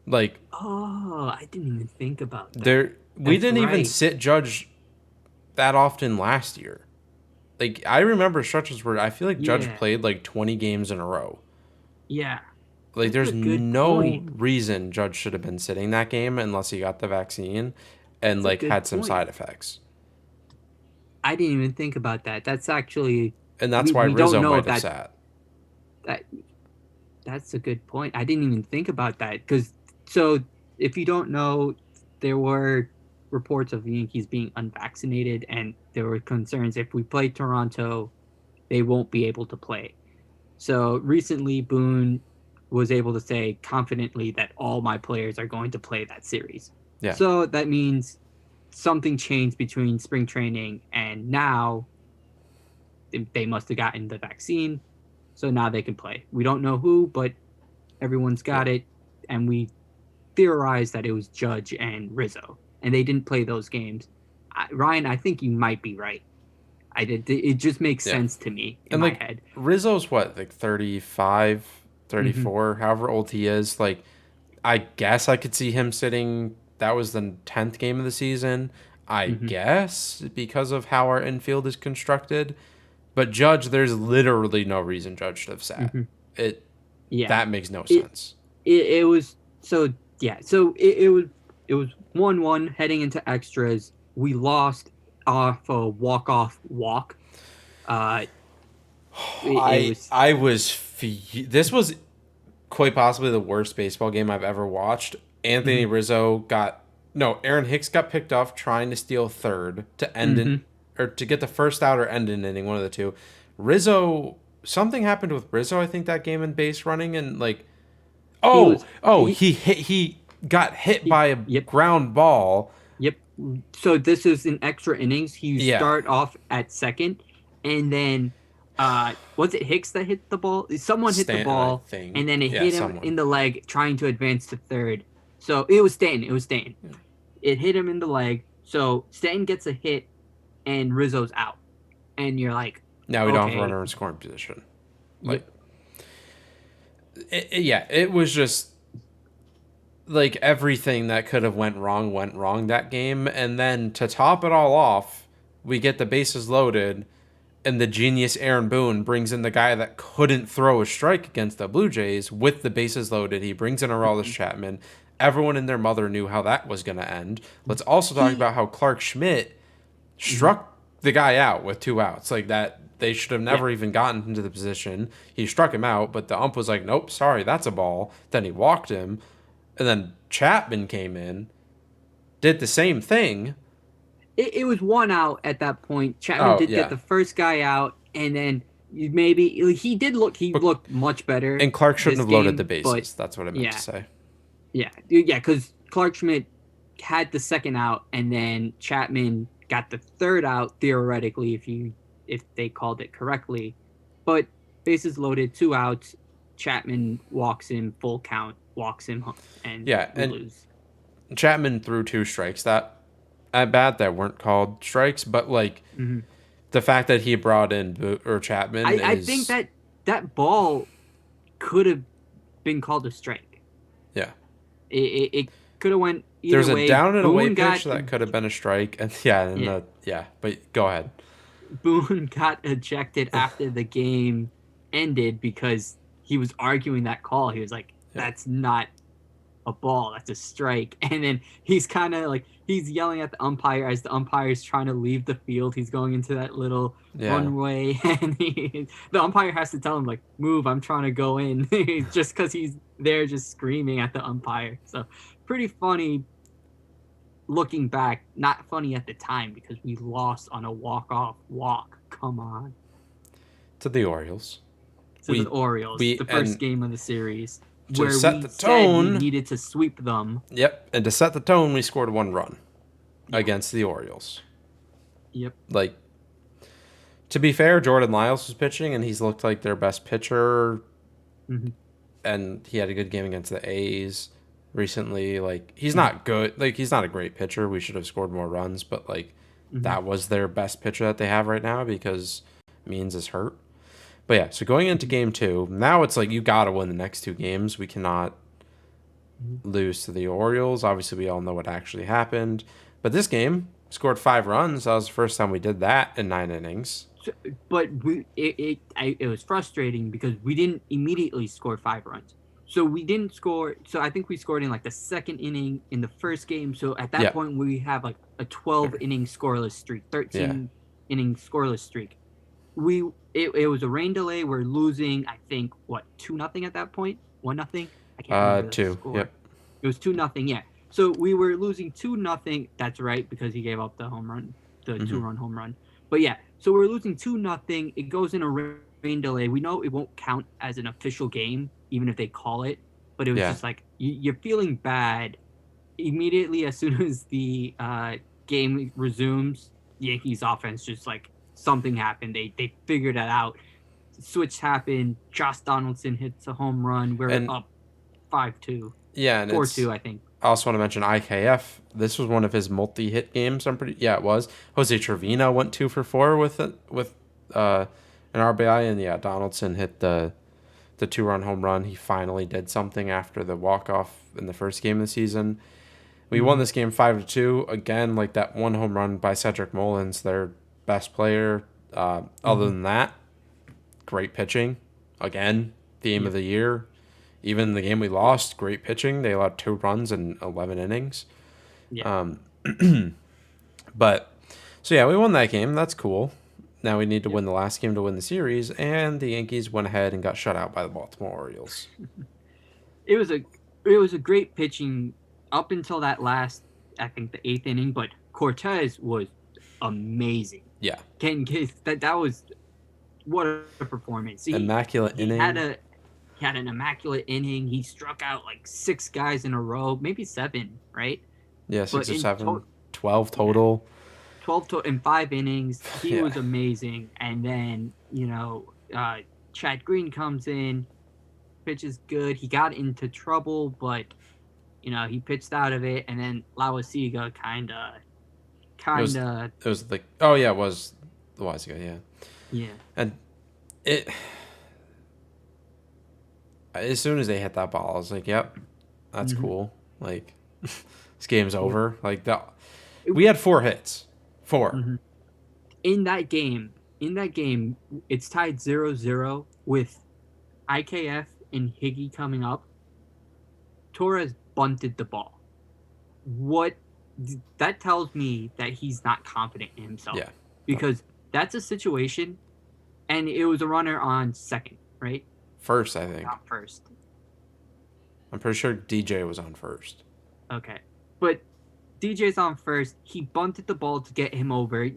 Like I didn't even think about that. we That's didn't even right. sit Judge that often last year. Like I remember stretches where I feel like Judge Yeah. played like 20 games in a row. Yeah. Like That's there's a good no point. reason Judge should have been sitting that game unless he got the vaccine and That's a like good had some point. side effects. I didn't even think about that. That's actually, And that's why we Rizzo don't know might if have sat. that that's a good point. I didn't even think about that because so if you don't know, there were reports of the Yankees being unvaccinated, and there were concerns if we play Toronto, they won't be able to play. So recently, Boone was able to say confidently that all my players are going to play that series. Yeah. So that means something changed between spring training and now. They must have gotten the vaccine, so now they can play. We don't know who, but everyone's got it, and we theorized that it was Judge and Rizzo. and they didn't play those games. Ryan, I think you might be right. It just makes Yeah. sense to me in And my like head. Rizzo's what, like 35, Mm-hmm. 34, however old he is. Like I guess I could see him sitting. That was the 10th game of the season. I Mm-hmm. guess because of how our infield is constructed. But Judge, there's literally no reason Judge should have sat. Mm-hmm. It Yeah. That makes no It sense. it was so yeah. So it was 1-1 heading into extras. We lost off a walk-off walk. Uh, it was. This was quite possibly the worst baseball game I've ever watched. Anthony Mm-hmm. Rizzo got no, Aaron Hicks got picked off trying to steal third to end it, Mm-hmm. or to get the first out or end an inning, one of the two. Rizzo, something happened with Rizzo, I think, that game in base running, and like, He was. he got hit by a Yep. ground ball. Yep. So this is an extra innings. You Yeah, start off at second, and then was it Hicks that hit the ball? Someone hit the Stanton, I ball, think. and then it Yeah, hit him someone. in the leg trying to advance to third. So it was Stanton. It was Stanton. It hit him in the leg. So Stanton gets a hit, and Rizzo's out. And you're like, Now we don't have a okay, runner in scoring position. Like, yep. yeah, it was just like everything that could have went wrong that game, and then to top it all off, we get the bases loaded, and the genius Aaron Boone brings in the guy that couldn't throw a strike against the Blue Jays with the bases loaded. He brings in Aroldis Chapman. Everyone and their mother knew how that was going to end. Let's also talk He, about how Clark Schmidt mhm, struck the guy out with 2 outs. Like that, they should have yeah. never even gotten into the position. He struck him out, but the ump was like, "Nope, sorry, that's a ball." Then he walked him, and then Chapman came in, did the same thing. It was 1 out at that point. Chapman Oh did get yeah, the first guy out, and then maybe he but looked much better and Clark shouldn't this have loaded the game, but bases. That's what I meant to yeah, say. yeah, because Clark Schmidt had the second out, and then Chapman got the third out theoretically if they called it correctly, but bases loaded, 2 outs. Chapman walks him full count, walks him, and Yeah, we and lose. Chapman threw 2 strikes that at bat that weren't called strikes, but like Mm-hmm. the fact that he brought in or Chapman I think is that ball could have been called a strike. yeah. It could have went either There's a way. down and away Boone pitch got that could have been a strike, and yeah, and yeah. the yeah. But go ahead. Boone got ejected after the game ended because he was arguing that call. He was like, Yeah, "That's not a ball. That's a strike." And then he's kind of like he's yelling at the umpire as the umpire is trying to leave the field. He's going into that little yeah. runway, and the umpire has to tell him like, "Move! I'm trying to go in," just because he's there just screaming at the umpire. So pretty funny looking back. Not funny at the time because we lost on a walk-off walk. Come on. To the Orioles. To the We Orioles, we the first and game of the series, to where set we the said we tone. needed to sweep them. Yep, and to set the tone, we scored 1 run Yeah. against the Orioles. Yep. Like, to be fair, Jordan Lyles was pitching, and he's looked like their best pitcher, Mm-hmm. and he had a good game against the A's recently. Like, he's Mm-hmm. not good. Like, he's not a great pitcher. We should have scored more runs, but like, Mm-hmm. that was their best pitcher that they have right now because Means is hurt. But yeah, so going into game 2, now it's like you gotta win the next 2 games. We cannot Mm-hmm. lose to the Orioles. Obviously, we all know what actually happened. But this game scored 5 runs. That was the first time we did that in 9 innings. So, but it was frustrating because we didn't immediately score 5 runs. So we didn't score. So I think we scored in like the second inning in the first game. So at that Yeah, point we have like a 12 inning scoreless streak, yeah. 13 inning scoreless streak. It was a rain delay. We're losing. I think what 2-0 at that point. 1-0. I can't remember the 2. score. Yep. It was 2-0. Yeah. So we were losing 2-0. That's right because he gave up the home run, the Mm-hmm. 2-run home run. But yeah, so we're losing 2-0. It goes in a rain delay. We know it won't count as an official game, even if they call it. But it was Yeah. just like you're feeling bad immediately as soon as the game resumes. Yankees offense just like something happened. They figured it out. Switch happened. Josh Donaldson hits a home run. We're And up 5-2, yeah, and 4-2, I think. I also want to mention IKF. This was one of his multi-hit games. Yeah, it was. Jose Trevino went 2 for 4 with it with uh, an RBI, and yeah, Donaldson hit the 2-run home run. He finally did something after the walk-off in the first game of the season. We won Mm-hmm. this game 5-2. Again, like that one home run by Cedric Mullins, their best player. Other Mm-hmm. than that, great pitching. Again, theme of Yep. the year. Even the game we lost, great pitching. They allowed 2 runs in 11 innings. Yeah. Um, but so yeah, we won that game. That's cool. Now we need to Yep. win the last game to win the series, and the Yankees went ahead and got shut out by the Baltimore Orioles. It was a great pitching up until that last, I think, the eighth inning. But Cortez was amazing. Yeah, That was what a performance. immaculate He had inning. a he had an immaculate inning. He struck out like 6 guys in a row, maybe 7, right? Yeah, But 6 or 7, 12 yeah, total. 12 in 5 innings. He Yeah, was amazing. And then Chad Green comes in, pitches good. He got into trouble, but he pitched out of it. And then Lawasiga it was kind of, it was like, oh yeah, it was the wise guy. Yeah, yeah. and it as soon as they hit that ball, I was like, yep, that's Mm-hmm. cool. Like this game's Yeah. over. Like that, we had 4 hits, 4. Mm-hmm. In that game, it's tied 0-0 with IKF and Higgy coming up. Torres bunted the ball. What that tells me that he's not confident in himself, Yeah, because that's a situation, and it was a runner on second, right? first I think. Not first. I'm pretty sure DJ was on first. Okay, but DJ's on first. He bunted the ball to get him over.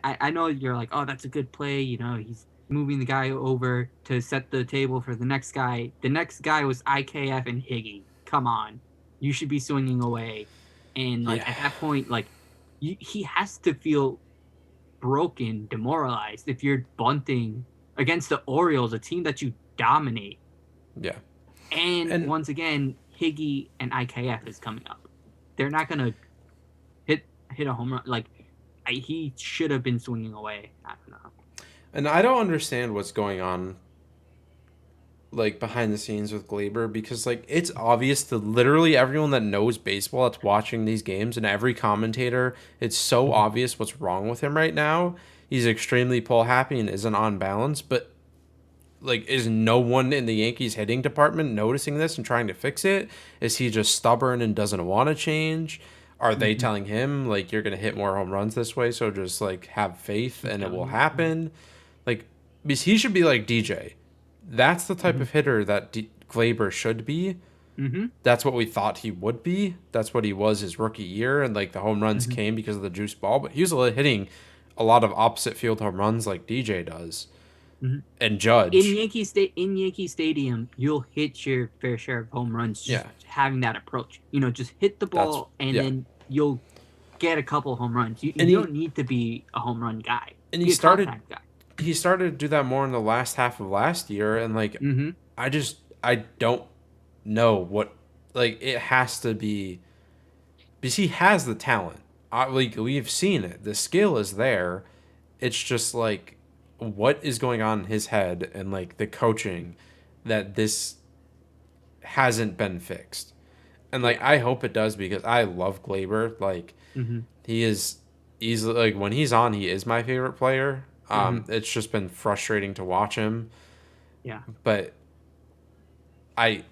I know you're like, oh, that's a good play. He's moving the guy over to set the table for the next guy. The next guy was IKF and Higgy. Come on, you should be swinging away. And like Yeah, at that point, like he has to feel broken, demoralized if you're bunting against the Orioles, a team that you dominate. yeah, And and once again, Higgy and IKF is coming up. They're not gonna hit a home run. Like he should have been swinging away. I don't know. I don't understand what's going on like behind the scenes with Glaber, because like it's obvious to literally everyone that knows baseball that's watching these games, and every commentator, it's so Mhm. obvious what's wrong with him right now. He's extremely pull happy and isn't on balance, but like is no one in the Yankees hitting department noticing this and trying to fix it? Is he just stubborn and doesn't want to change? Are they Mhm. telling him like you're going to hit more home runs this way, so just like have faith Keep and it will going. Yeah. happen? Like because he should be like DJ. That's the type Mhm. of hitter that Glaber should be. Mhm. That's what we thought he would be. That's what he was his rookie year, and like the home runs Mhm. came because of the juice ball. But he was hitting a lot of opposite field home runs like DJ does, Mhm. and Judge. In Yankee Stadium, you'll hit your fair share of home runs just Yeah, having that approach. Just hit the that's ball and yeah. then you'll get a couple home runs. You, And you don't need to be a home run guy. he Be a started contact guy. he started to do that more in the last half of last year, and like Mm-hmm. I don't know what, like it has to be because he has the talent. Like we've seen it, the skill is there. It's just like what is going on in his head and like the coaching that this hasn't been fixed. And like Yeah. I hope it does, because I love Glaber. Like Mm-hmm. he is easily, like when he's on, he is my favorite player. Mm-hmm. It's just been frustrating to watch him, Yeah. but I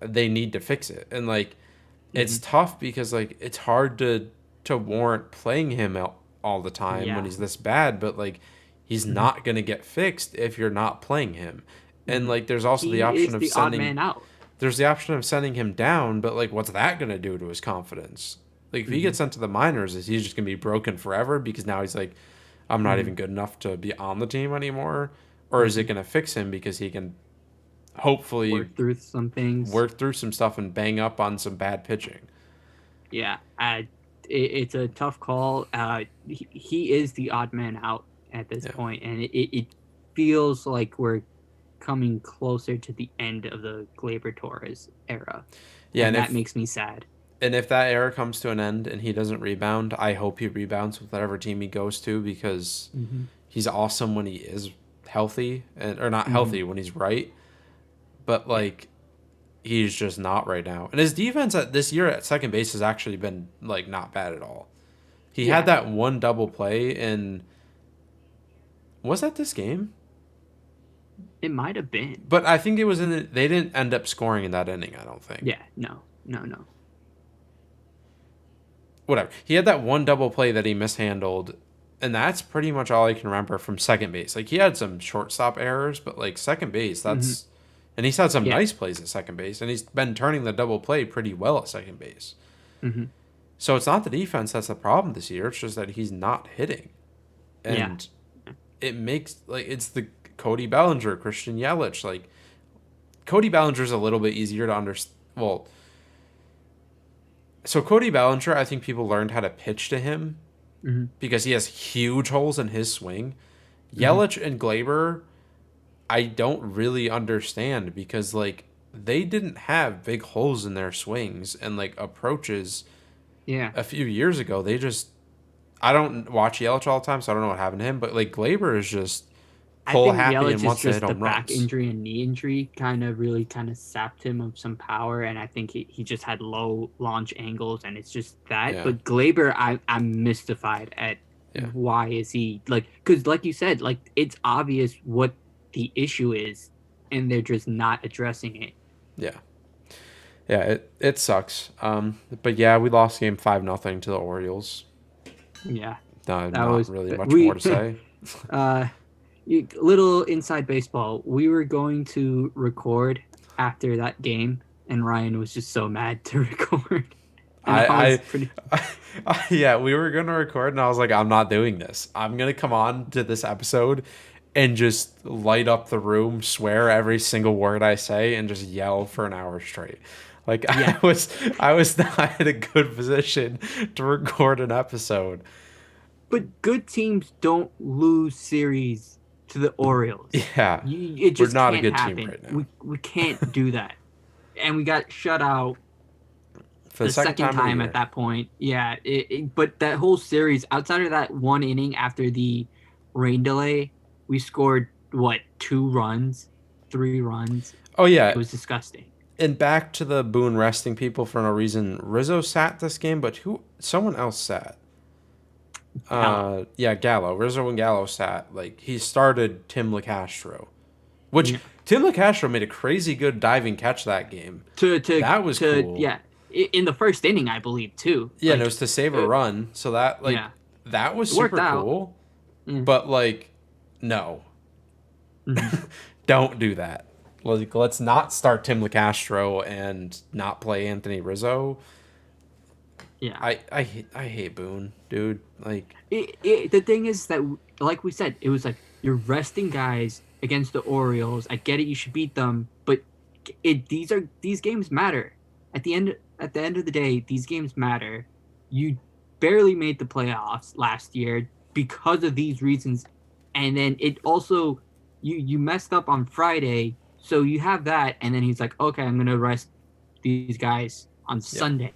they need to fix it. And like Mm-hmm. it's tough because like it's hard to warrant playing him all the time when Yeah. he's this bad, but like he's Mm-hmm. not going to get fixed if you're not playing him. And Mm-hmm. like there's also the He option is of the odd sending man out. there's the option of sending him down, but like what's that going to do to his confidence? Like if he Mm-hmm. gets sent to the minors, is he just going to be broken forever because now he's like, I'm not Mm-hmm. even good enough to be on the team anymore? Or is Mm-hmm. it going to fix him because he can hopefully Work through some things. work through some stuff and bang up on some bad pitching? Yeah. It's a tough call. He is the odd man out at this Yeah. point, and it feels like we're coming closer to the end of the Glaber Torres era, Yeah, and and that if makes me sad. And if that era comes to an end and he doesn't rebound, I hope he rebounds with whatever team he goes to, because Mm-hmm. he's awesome when he is healthy, and or not Mm-hmm. healthy when he's right, but Yeah. like he's just not right now. And his defense at this year at second base has actually been like not bad at all. He had Yeah. that one double play in, was that this game? It might have been. But I think it was in they didn't end up scoring in that inning, I don't think. Yeah. No. No. No. Whatever. He had that one double play that he mishandled, and that's pretty much all I can remember from second base. Like he had some shortstop errors, but like second base, Mm-hmm. that's, and he's had some Yeah. nice plays at second base, and he's been turning the double play pretty well at second base. Mm-hmm. So it's not the defense that's the problem this year. It's just that he's not hitting, Yeah. and it makes like it's the Cody Ballinger, Christian Yelich. Like Cody Ballinger's a little bit easier to understand. Well, so Cody Ballinger, I think people learned how to pitch to him Mm-hmm. because he has huge holes in his swing. Mm-hmm. Yelich and Glaber, I don't really understand because like they didn't have big holes in their swings and like approaches Yeah. a few years ago. They just, I don't watch Yelich all the time, so I don't know what happened to him. But like Glaber is just I pull think happy and Yelich is wants to hit just the home back runs. injury and knee injury kind of really kind of sapped him of some power, and I think he just had low launch angles, and it's just that. Yeah, But Glaber, I'm mystified at yeah, why is he like, because like you said, like it's obvious what the issue is, and they're just not addressing it. yeah, yeah. It sucks. But yeah, we lost game 5-0 to the Orioles. Yeah, No, that not was really much more we. to say. uh, Little inside baseball. We were going to record after that game, and Ryan was just so mad to record. And I was I, pretty. yeah, we were gonna record, and I was like, I'm not doing this. I'm gonna come on to this episode and just light up the room, swear every single word I say, and just yell for an hour straight. Like Yeah, I was not in a good position to record an episode. but good teams don't lose series to the Orioles. Yeah, It we're just not a can't good team happen. right now. We can't do that. And we got shut out For the the second second time in a time at year. that point. Yeah, but that whole series, outside of that one inning after the rain delay, we scored what, 2 runs, 3 runs. Oh It yeah, was disgusting. and back to the Boone resting people for no reason. Rizzo sat this game, but who? Someone else sat. Hello. Yeah, Gallo. Rizzo and Gallo sat. Like he started Tim LeCastro, which Yeah. Tim LeCastro made a crazy good diving catch that game. That was cool. Yeah, in the first inning, I believe too. Yeah, and it Like, was to save a run. So that like yeah, that was it worked super out. cool. Yeah. But like, no, Mhm. don't do that. Like, let's not start Tim LeCastro and not play Anthony Rizzo. Yeah. I hate Boone, dude. Like, The thing is that, like we said, it was like you're resting guys against the Orioles. I get it, you should beat them, but these games matter. At the end of the day, these games matter. You barely made the playoffs last year because of these reasons, and then it also you messed up on Friday, so you have that, and then he's like, okay, I'm gonna rest these guys on Sunday.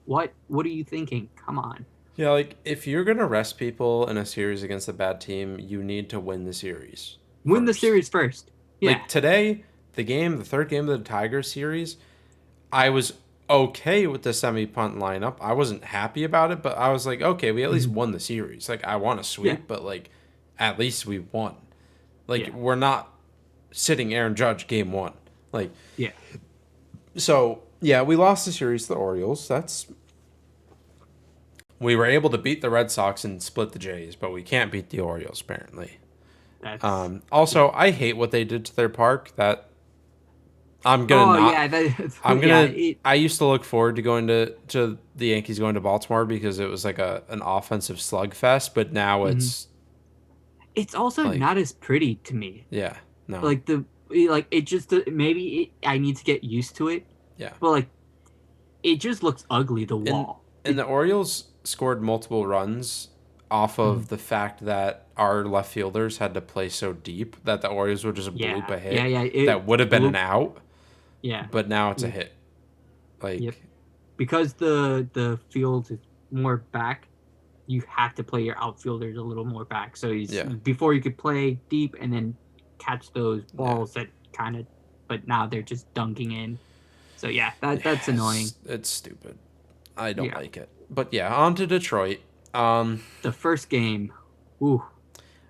What are you thinking? Come on. yeah, like if you're gonna rest people in a series against a bad team, you need to win the series Win the first. series first. Yeah. Like today, the third game of the Tigers series, I was okay with the semi punt lineup. I wasn't happy about it, but I was like, okay, we at least Mhm. won the series. Like I want to Yeah. sweep, but like at least we won. Like Yeah. we're not sitting Aaron Judge game one. Like Yeah. so, yeah, we lost the series to the Orioles. We were able to beat the Red Sox and split the Jays, but we can't beat the Orioles apparently. That's Also, I hate what they did to their park. That I'm gonna Oh not. yeah, that I'm yeah, gonna. I used to look forward to going to the Yankees going to Baltimore because it was like an offensive slugfest. But now mhm. It's also like, not as pretty to me. yeah, no, Like it just maybe I need to get used to it, yeah. but like it just looks ugly, the And wall. and the Orioles scored multiple runs off Mhm. of the fact that our left fielders had to play so deep that the Orioles would just bloop Yeah. a Yeah, hit yeah, that would have been an bloop, out, yeah. but now it's a Bloop, hit. yep. Like, because the field is more back, you have to play your outfielders a little more back. So he's Yeah. before you could play deep and then catch those Yeah. balls that kind of, but now they're just dunking in. So yeah, Yeah, that's annoying. it's stupid. I don't Yeah, like it. But yeah, on to Detroit. Um, the first game, ooh,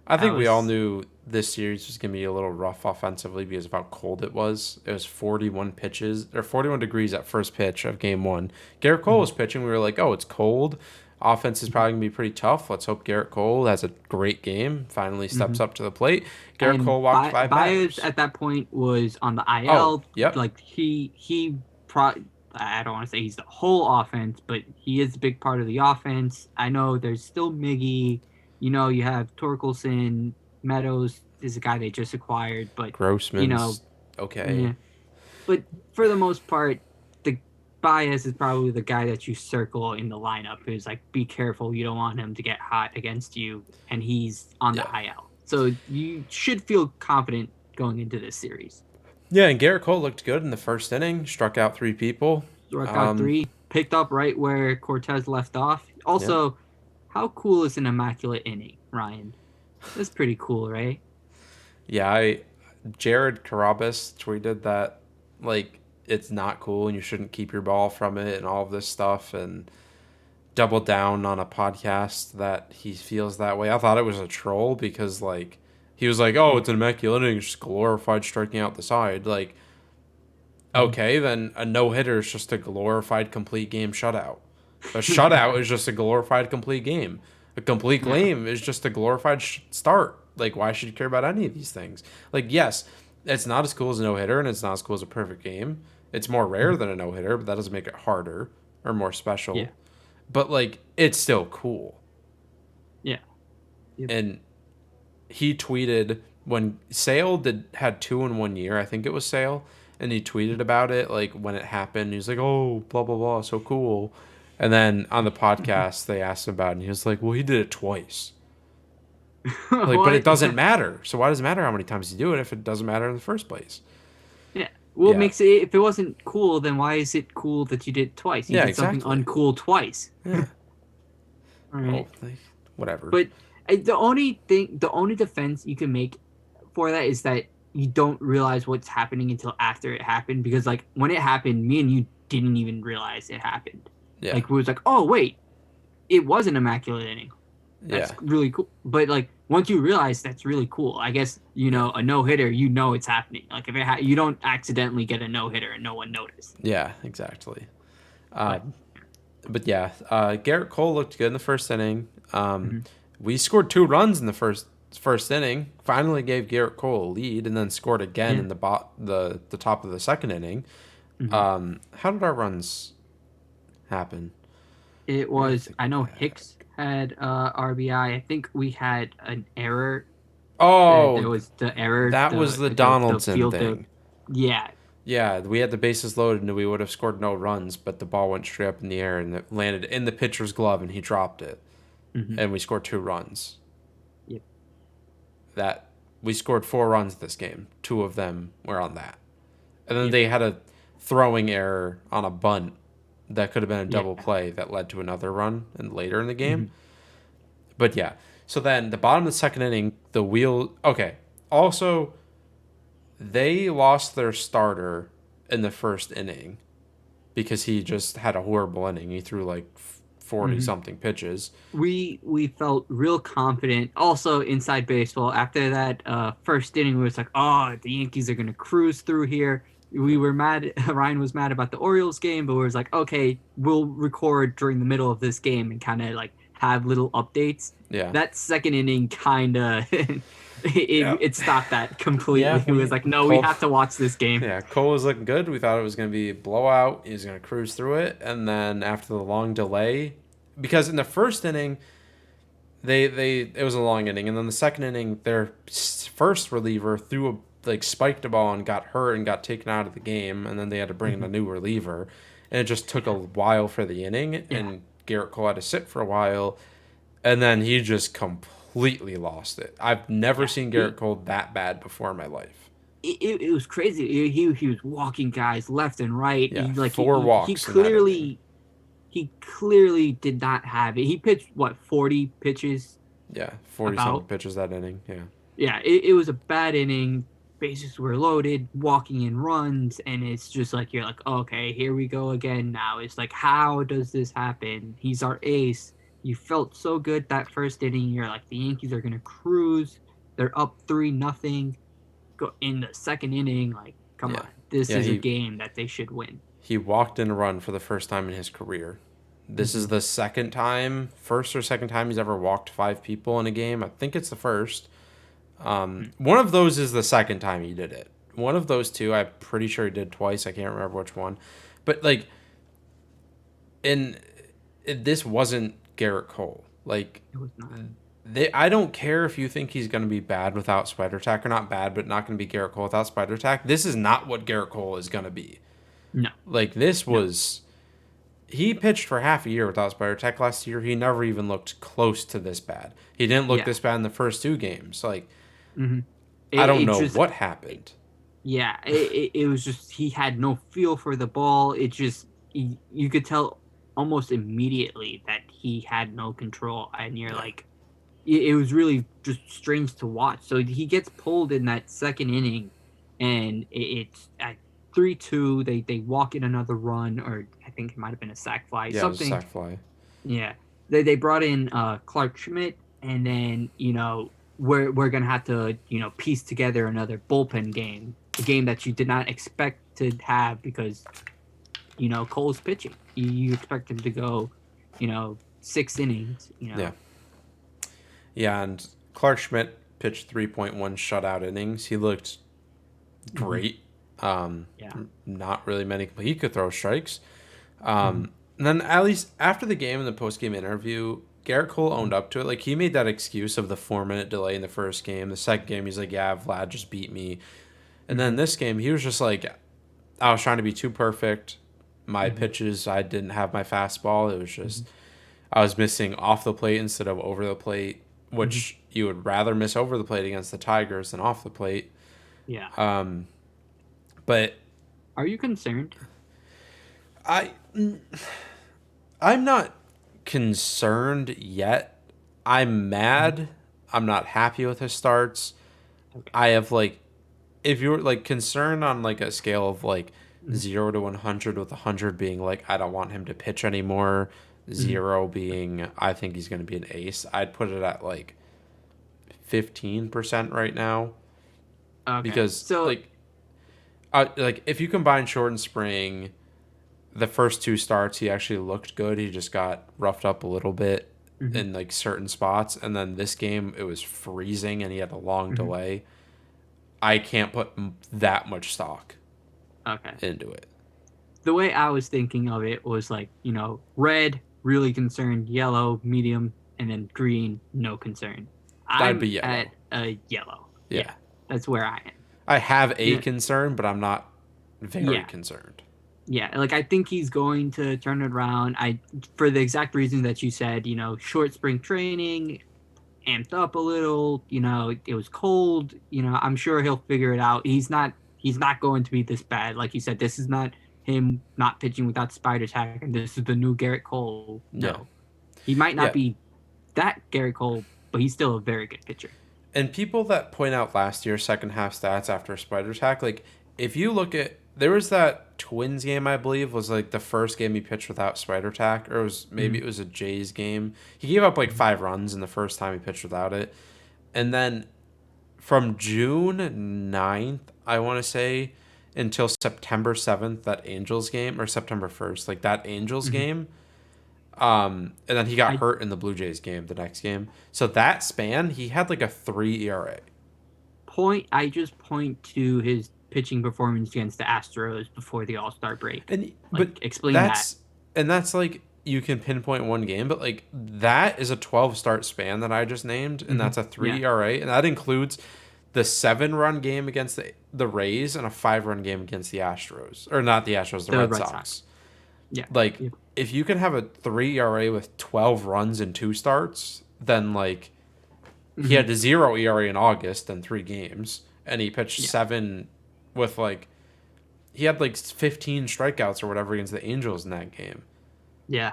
I that think we all was knew this series was going to be a little rough offensively because of how cold it was. It was 41 pitches or 41 degrees at first pitch of game one. Garrett Cole mhm, was pitching. We were like, oh, it's cold. Offense is probably going to be pretty tough. Let's hope Garrett Cole has a great game, finally steps mhm. up to the plate. Garrett And Cole walked five Baez batters. at that point was on the Oh, IL. yep. Like pro. I don't want to say he's the whole offense, but he is a big part of the offense. I know there's still Miggy. You have Torkelson. Meadows is a guy they just acquired, but you know, Grossman's okay. yeah. But for the most part, the Baez is probably the guy that you circle in the lineup who's like, be careful, you don't want him to get hot against you, and he's on the Yeah. IL. So you should feel confident going into this series. Yeah, and Garrett Cole looked good in the first inning, struck out three people. Struck out Um, three, picked up right where Cortez left off. yeah. Also, how cool is an immaculate inning, Ryan? That's pretty cool, right? Yeah, Jared Carabas tweeted that like it's not cool and you shouldn't keep your ball from it and all of this stuff and doubled down on a podcast that he feels that way. I thought it was a troll because like he was like, "Oh, Yeah. it's an immaculate inning, it's just glorified striking out the side." Like, Mhm. okay, then a no hitter is just a glorified complete game shutout. A shutout is just a glorified complete game. A complete Yeah. game is just a glorified start. Like, why should you care about any of these things? Like, yes, it's not as cool as a no hitter, and it's not as cool as a perfect game. It's more rare Mhm. than a no hitter, but that doesn't make it harder or more Yeah. special. But like, it's still cool. Yeah. Yep. And he tweeted when Sale had two in 1 year. I think it was Sale, and he tweeted about it like when it happened. He was like, "Oh, blah blah blah, so cool." And then on the podcast, they asked him about it, and he was like, "Well, he did it twice." Like, but it What? doesn't matter. So why does it matter how many times you do it if it doesn't matter in the first place? Yeah. What Yeah, makes it, if it wasn't cool, then why is it cool that you did it twice? You yeah, did something exactly. uncool twice. Yeah. All Well, right. like, whatever. But the only defense you can make for that is that you don't realize what's happening until after it happened. Because, like, when it happened, me and you didn't even realize it happened. Yeah, Like, we was like, oh, wait, it was an immaculate inning. That's yeah, really cool. But, like, once you realize that's really cool, I guess, yeah, a no hitter, it's happening. Like, if you don't accidentally get a no hitter and no one noticed. yeah, exactly. But, Um, but yeah, Garrett Cole looked good in the first inning. mhm, We scored 2 runs in the first inning. Finally gave Garrett Cole a lead, and then scored again yeah. in the top of the second inning. Mhm. How did our runs happen? It I gotta was, think I know back. Hicks had RBI. I think we had an error. There Oh, was the error, that was the the Donaldson field, thing. yeah. Yeah, we had the bases loaded and we would have scored no runs, but the ball went straight up in the air and it landed in the pitcher's glove and he dropped it, Hmm. and we scored 2 runs. Yep. That we scored 4 runs this game. 2 of them were on that. And then Yep. they had a throwing error on a bunt that could have been a Yeah. double play that led to another run and later in the game. Hmm. But yeah. So then the bottom of the second inning, the wheel okay. Also, they lost their starter in the first inning because he just had a horrible inning. He threw like 40 Hmm. something pitches. We felt real confident. Also, inside baseball, after that first inning, we was like, oh, the Yankees are gonna cruise through here. We were mad. Ryan was mad about the Orioles game, but we was like, okay, we'll record during the middle of this game and kind of like have little updates. Yeah. That second inning kind of it, Yeah. it stopped that completely. Yeah, It was like, no, we Cole have to watch this game. Yeah, Cole was looking good. We thought it was going to be a blowout. He was going to cruise through it, and then after the long delay, because in the first inning, they it was a long inning, and then the second inning, their first reliever threw like spiked a ball and got hurt and got taken out of the game, and then they had to bring in a Mhm. new reliever, and it just took a while for the inning, Yeah. and Garrett Cole had to sit for a while, and then he just completely lost it. I've never Yeah. seen Garrett Cole that bad before in my life. It was crazy. He was walking guys left and right. Yeah, He like four he walks in that clearly inning. he clearly did not have it. He pitched what 40 pitches Yeah, 40 something about. pitches that inning. Yeah. Yeah, it was a bad inning. Bases were loaded, walking in runs, and it's just like you're like, okay, here we go again. Now it's like, how does this happen? He's our ace. You felt so good that first inning. You're like, the Yankees are gonna cruise. They're up 3-0. Go in the second inning. Like, come Yeah. on, this Yeah, is a he game that they should win. he walked in a run for the first time in his career. This is the first or second time he's ever walked 5 people in a game. I think it's the first. One of those is the second time he did it. One of those two, I'm pretty sure he did twice. I can't remember which one. But like, this wasn't Garrett Cole. Like, It was not. I don't care if you think he's going to be bad without Spider Tack or not bad, but not going to be Garrett Cole without Spider Tack. This is not what Garrett Cole is going to be. No, Like, this no. was. He pitched for half a year without Spider Tack last year. He never even looked close to this bad. He didn't look Yeah. this bad in the first 2 games. Like, Mm-hmm. I don't It know just what happened. Yeah, it was just he had no feel for the ball. It just you could tell almost immediately that he had no control, and you're Yeah. like, it was really just strange to watch. So he gets pulled in that second inning, and it's at 3-2. They walk in another run, or I think it might have been a sac fly, Yeah, it was a something. sac fly. Yeah, they brought in Clark Schmidt, and then we're gonna have to piece together another bullpen game, a game that you did not expect to have because Cole's pitching. You expect him to go 6 innings. Yeah. Yeah, and Clark Schmidt pitched 3.1 shutout innings. He looked great. Yeah. Not really many. He could throw strikes. And then at least after the game in the post-game interview, Garrett Cole owned up to it. Like, he made that excuse of the 4-minute delay in the first game. The second game, he's like, yeah, Vlad just beat me. And then this game, he was just like, I was trying to be too perfect. My pitches, I didn't have my fastball. It was just, I was missing off the plate instead of over the plate, which you would rather miss over the plate against the Tigers than off the plate. Yeah. But Are you concerned? I'm not concerned yet. I'm mad. I'm not happy with his starts. Okay. I have like, if you're like concerned on like a scale of like 0 to 100, with 100 being like I don't want him to pitch anymore, 0 being I think he's going to be an ace, I'd put it at like 15% right now. Okay. Because So like if you combine short and spring, the first 2 starts he actually looked good. He just got roughed up a little bit in like certain spots, and then this game it was freezing and he had a long delay. I can't put that much stock okay. into it. The way I was thinking of it was like, red, really concerned, yellow, medium, and then green, no concern. That'd I'm be yellow. at a yellow. Yeah. That's where I am. I have a Yeah. concern, but I'm not very Yeah. concerned. Yeah, like I think he's going to turn it around. For the exact reason that you said, short spring training, amped up a little, it was cold, I'm sure he'll figure it out. He's not going to be this bad. Like you said, this is not him not pitching without Spider Tack, and this is the new Garrett Cole. No. Yeah. He might not Yeah. be that Garrett Cole, but he's still a very good pitcher. And people that point out last year's second half stats after Spider Tack, like if you look at, there was that Twins game, I believe, was like the first game he pitched without Spider Tack, or maybe it was a Jays game. He gave up like 5 runs in the first time he pitched without it. And then from June 9th, I want to say, until September 7th, that Angels game, or September 1st, like that Angels game. And then he got hurt in the Blue Jays game, the next game. So that span, he had like a 3 ERA. I just point to his pitching performance against the Astros before the All-Star break. And Like, but explain that's that. and that's like you can pinpoint one game, but like that is a 12 start span that I just named, and that's a 3 Yeah. ERA, and that includes the 7-run game against the Rays and a 5-run game against the Astros, or not the Astros, the Red Sox. Yeah. Like Yeah. if you can have a 3 ERA with 12 runs in 2 starts, then like he had a 0 ERA in August and 3 games, and he pitched 7 with like he had like 15 strikeouts or whatever against the Angels in that game. Yeah.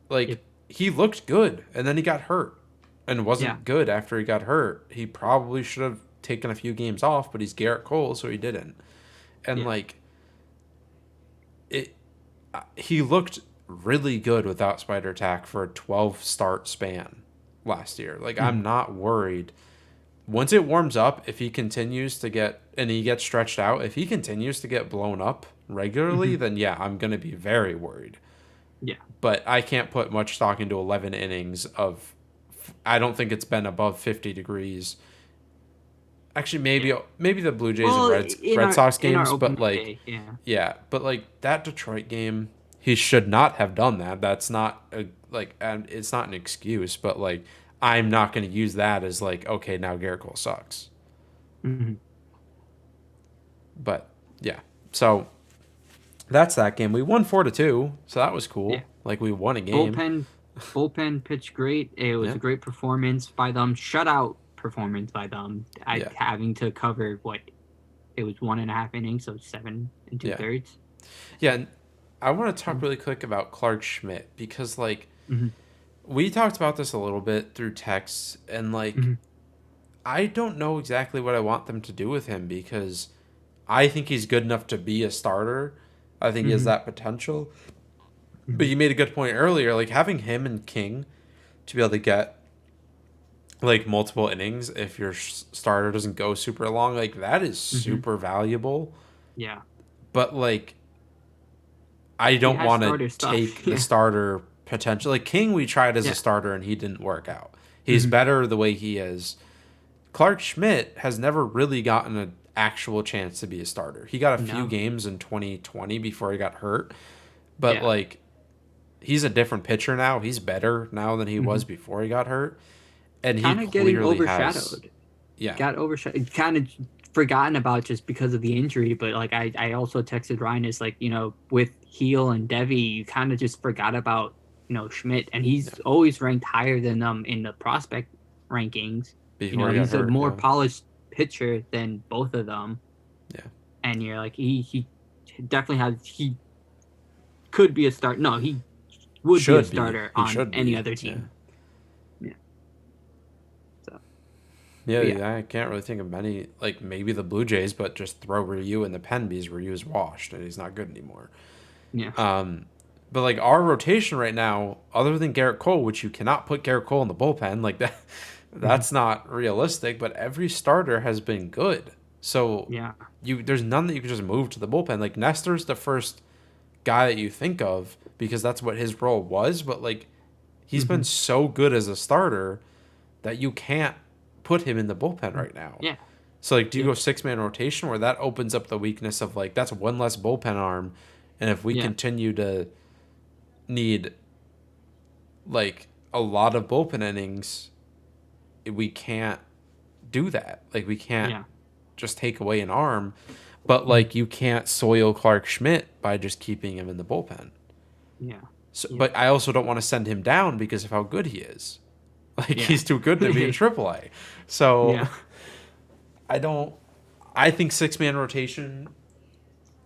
Like, Yep. he looked good, and then he got hurt and Yeah. wasn't good after he got hurt. He probably should have taken a few games off, but he's Garrett Cole, so he didn't. And, Yeah. like, it, he looked really good without Spider Attack for a 12 start span last year. Like, Hmm. I'm not worried. Once it warms up, if he continues to get, and he gets stretched out, if he continues to get blown up regularly, Hmm. then yeah, I'm going to be very worried. Yeah. But I can't put much stock into 11 innings of. I don't think it's been above 50 degrees. Actually, Yeah. maybe the Blue Jays and Well, Red Sox in our games, but opening like, day, yeah. yeah, but like that Detroit game, he should not have done that. That's not a like, and it's not an excuse, but like, I'm not going to use that as like, okay, now Garrett Cole sucks. Hmm. But yeah, so that's that game. We won 4-2, so that was Yeah. cool. Like we won a game. Bullpen bullpen pitched great. It was Yeah, a great performance by them. Shutout performance by them. I yeah, having to cover what it was 1.5 innings, so 7 and 2 yeah. thirds. Yeah, and I want to talk Mm-hmm. really quick about Clark Schmidt because like Mm-hmm. we talked about this a little bit through texts and like Mm-hmm. I don't know exactly what I want them to do with him because I think he's good enough to be a starter. I think he has Mm-hmm. that potential. But Mm-hmm. you made a good point earlier, like having him and King to be able to get like multiple innings if your starter doesn't go super long, like that is Mm-hmm. super valuable. Yeah. But like I He don't has want to starter stuff. take the Yeah. starter potential. Like King, we tried as a Yeah. starter and he didn't work out. He's Mm-hmm. better the way he is. Clark Schmidt has never really gotten an actual chance to be a starter. He got a few No. games in 2020 before he got hurt, but Yeah. like he's a different pitcher now. He's better now than he Mm-hmm. was before he got hurt, and he Kind of getting clearly has. overshadowed. Yeah, Got overshadowed. Kind of forgotten about just because of the injury. But like I also texted Ryan is like with Heel and Devi, you kind of just forgot about Schmidt, and yeah. he's always ranked higher than them in the prospect rankings. Before he got He's a hurt. more Yeah, polished pitcher than both of them, yeah. and you're like he definitely he could be a start. No, he would be a Should be. starter He on should any be. other Yeah. team. Yeah. So, Yeah, but yeah. I can't really think of many. Like maybe the Blue Jays, but just throw Ryu in the pen because Ryu's washed and he's not good anymore. Yeah. Um, but like our rotation right now, other than Garrett Cole, which you cannot put Garrett Cole in the bullpen, like that, Mhm. that's not realistic. But every starter has been good, so Yeah. there's none that you can just move to the bullpen. Like Nestor's the first guy that you think of because that's what his role was. But like he's been Hmm. so good as a starter that you can't put him in the bullpen right now. Yeah. So like, do you Yeah. go 6 man rotation where that opens up the weakness of like that's one less bullpen arm, and if we Yeah. continue to need like a lot of bullpen innings, we can't do that. Like we can't Yeah. just take away an arm, but Mhm. like you can't soil Clark Schmidt by just keeping him in the bullpen. Yeah. So, Yeah. but I also don't want to send him down because of how good he is. Like Yeah. he's too good to be in AAA. So Yeah. I don't. I think 6 man rotation,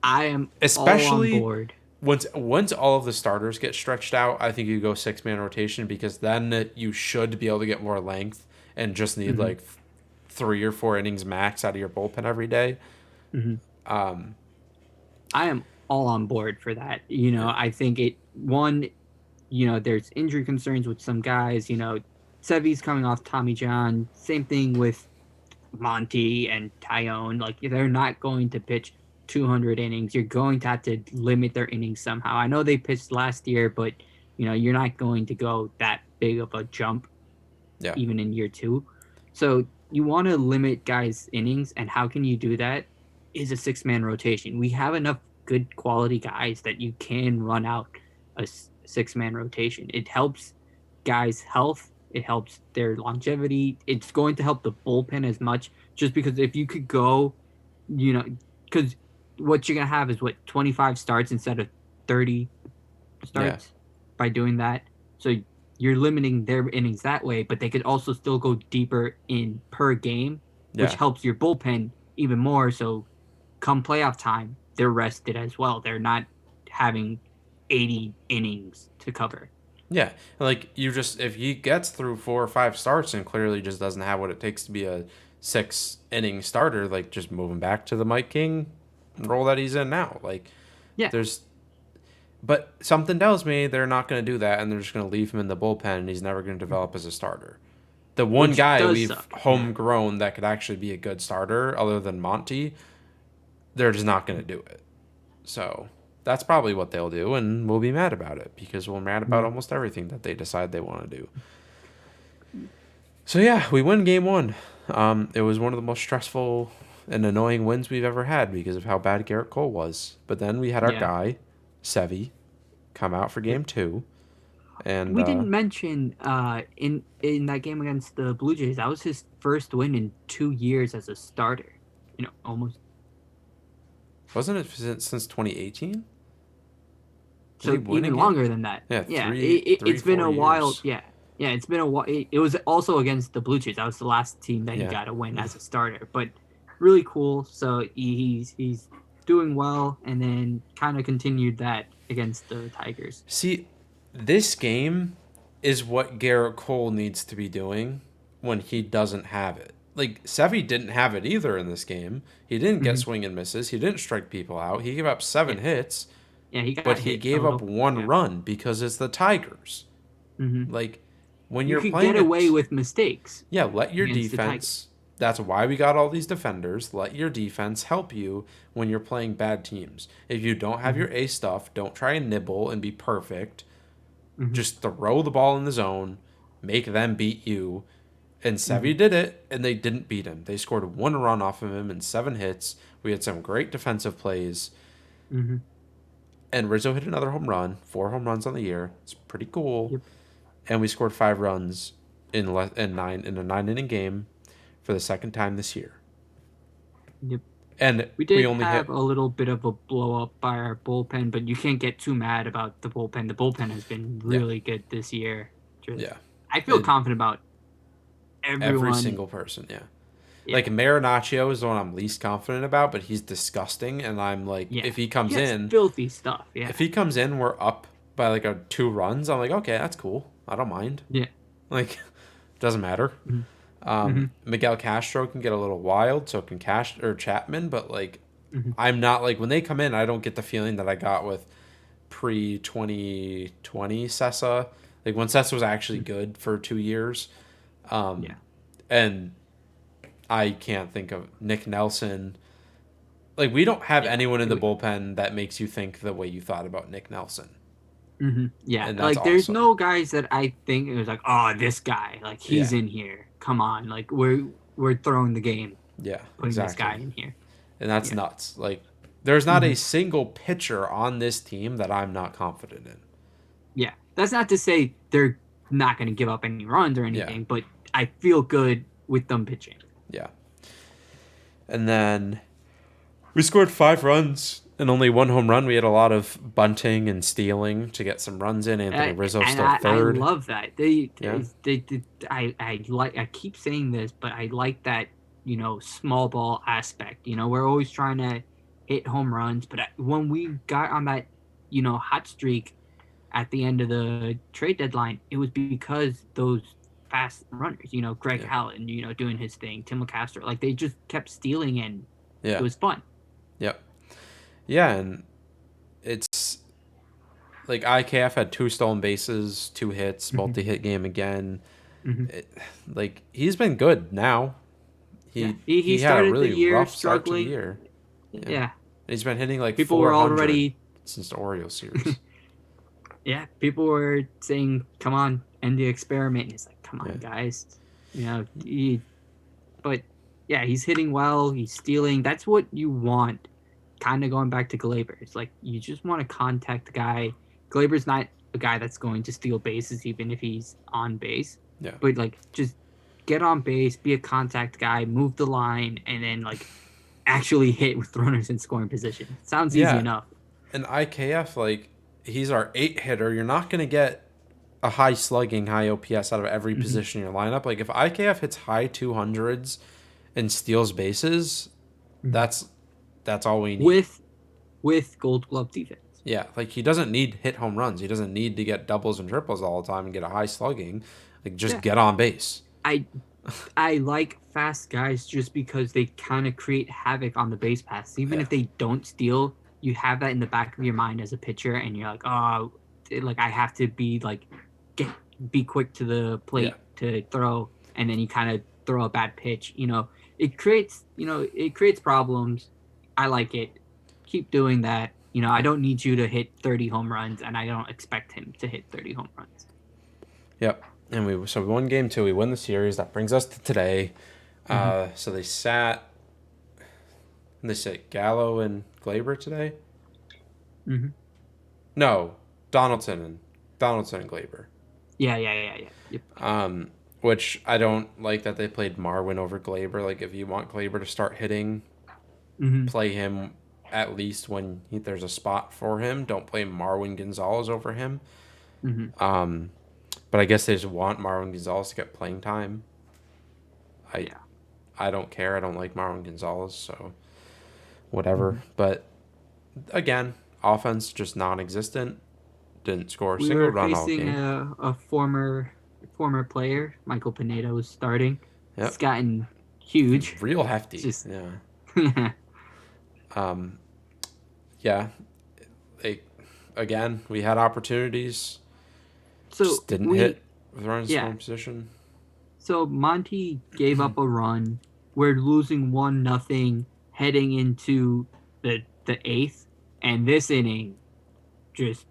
I am all on especially board. once all of the starters get stretched out, I think you go 6 man rotation because then you should be able to get more length and just need Hmm. like 3 or 4 innings max out of your bullpen every day. Hmm. Um, I am all on board for that. yeah, I think there's injury concerns with some guys. Sevy's coming off Tommy John. Same thing with Monty and Tyone. Like they're not going to pitch 200 innings. You're going to have to limit their innings somehow. I know they pitched last year, but you're not going to go that big of a jump yeah, even in year two. So you want to limit guys' innings, and how can you do that? Is a 6 man rotation. We have enough good quality guys that you can run out a 6 man rotation. It helps guys' health. It helps their longevity. It's going to help the bullpen as much, just because if you could go, because what you're gonna have is what 25 starts instead of 30 yeah, starts by doing that. So you're limiting their innings that way, but they could also still go deeper in per game, which yeah, helps your bullpen even more. So come playoff time, they're rested as well. They're not having 80 innings to cover. Yeah, like you just if he gets through 4 or 5 starts and clearly just doesn't have what it takes to be a 6 inning starter, like just move him back to the Mike King role that he's in now. Like Yeah, there's, but something tells me they're not going to do that, and they're just going to leave him in the bullpen, and he's never going to develop as a starter. The one which guy does we've suck. Yeah. homegrown that could actually be a good starter, other than Monty, they're just not going to do it. So that's probably what they'll do, and we'll be mad about it because we're mad about Mm. almost everything that they decide they want to do. So yeah, we win game one. It was one of the most stressful and annoying wins we've ever had because of how bad Garrett Cole was. But then we had our Yeah. guy, Sevy, come out for Yep. game two, and We didn't mention in that game against the Blue Jays, that was his first win in 2 years as a starter. Almost. wasn't it since 2018? Did he So win even again? longer than that. Yeah, Yeah, three, it's been four a while. years. Yeah, yeah, it's been a while. It was also against the Blue Jays. That was the last team that he Yeah. got a win as a starter. But really cool. So he's doing well, and then kind of continued that against the Tigers. See, this game is what Garrett Cole needs to be doing when he doesn't have it. Like Sevy didn't have it either in this game. He didn't get Hmm. swing and misses. He didn't strike people out. He gave up 7 hits, Yeah, he got but he hit a gave up little. one Yeah. run because it's the Tigers. Hmm. Like when You you're could get playing away with mistakes yeah, let your against the Tigers. defense. That's why we got all these defenders. Let your defense help you when you're playing bad teams. If you don't have Hmm. your A stuff, don't try and nibble and be perfect. Hmm. Just throw the ball in the zone, make them beat you. And Hmm. Sevy did it, and they didn't beat him. They scored one run off of him in 7 hits. We had some great defensive plays, Hmm. and Rizzo hit another home run, 4 home runs on the year. It's pretty cool. Yep. And we scored 5 runs in a 9 inning game for the second time this year. Yep. And We we did only have hit a little bit of a blow up by our bullpen, but you can't get too mad about the bullpen. The bullpen has been yeah really good this year. Just, yeah I feel it, confident about every everyone. single person yeah. Yeah, Like Marinaccio is the one I'm least confident about, but he's disgusting, and I'm like, yeah. if he He comes has in, filthy stuff. Yeah, if he comes in, we're up by like 2 runs. I'm like, okay, that's cool. I don't mind. yeah. Like, doesn't matter. Hmm. Hmm. Miguel Castro can get a little wild, so can Cash or Chapman, but like, Hmm. I'm not like when they come in, I don't get the feeling that I got with pre 2020 Sessa. Like when Sessa was actually good for 2 years, Yeah. and I can't think of Nick Nelson. Like we don't have Yeah. anyone in the bullpen that makes you think the way you thought about Nick Nelson, Yeah. and that's Like, there's awesome. no guys that I think it was like, oh, this guy, like he's Yeah, in here. Come on, like we're throwing the game, yeah, putting this guy exactly, in here. and that's Yeah. nuts. Like there's not a Hmm. single pitcher on this team that I'm not confident in. Yeah. That's not to say they're not going to give up any runs or Yeah, anything, but I feel good with them pitching. yeah, and then we scored 5 runs and only 1 home run. We had a lot of bunting and stealing to get some runs in. Anthony Rizzo And still I third. love that. They, Yeah, they I like, I keep saying this, but I like that, small ball aspect. We're always trying to hit home runs, but when we got on that, hot streak at the end of the trade deadline, it was because those fast runners, Greg yeah, Allen, doing his thing, Tim LeCastro, like they just kept stealing, and it yeah, was fun. yep, yeah, and it's like IKF had 2 stolen bases, 2 hits, Hmm. multi-hit game again. Hmm. It, like he's been good now. Yeah, He he he had a started the really year rough start to the struggling. year. Yeah, and Yeah, he's been hitting like people were 400 already since the Orioles series. yeah, people were saying, "Come on, end the experiment." And it's like, "Come on, Yeah, guys," but yeah, he's hitting well. He's stealing. That's what you want. Kind of going back to Glaber, it's like you just want a contact guy. Glaber's not a guy that's going to steal bases, even if he's on base. yeah, But like, just get on base, be a contact guy, move the line, and then like actually hit with runners in scoring position. Sounds easy yeah. enough. And IKF like he's our 8 hitter. You're not gonna get a high slugging, high OPS out of every Hmm. position in your lineup. Like if IKF hits high 200s and steals bases, Hmm. that's all we need. With Gold Glove defense. Yeah, like he doesn't need hit home runs. He doesn't need to get doubles and triples all the time and get a high slugging. Like just Yeah, get on base. I I like fast guys just because they kind of create havoc on the base paths. Even Yeah. if they don't steal, you have that in the back of your mind as a pitcher, and you're like, oh, like I have to be like, get be quick to the Yeah. plate to throw, and then you kind of throw a bad pitch. It creates problems. I like it. Keep doing that. I Yeah. don't need you to hit 30 home runs, and I don't expect him to hit 30 home runs. Yep. And we won game 2. We win the series. That brings us to today. Mm-hmm. So they sat Gallo and Glaber today. Mm-hmm. No, Donaldson and Glaber. Yeah. Yep. Which I don't like that they played Marwin over Glaber. Like if you want Glaber to start hitting, Mm-hmm. play him at least when there's a spot for him. Don't play Marwin Gonzalez over him. Mm-hmm. But I guess they just want Marwin Gonzalez to get playing time. I Yeah. I don't care. I don't like Marwin Gonzalez, so whatever. Mm-hmm. But again, offense just non-existent. Didn't score a We single were run all facing game. a former player, Michael Pineda, was starting. He's Yep, gotten huge. real It's hefty. just Yeah, yeah. um, yeah. They, again, we had opportunities, So just didn't we hit with runners in yeah. scoring position. So Monty gave up a run. We're losing 1-0 heading into the eighth, and this inning just.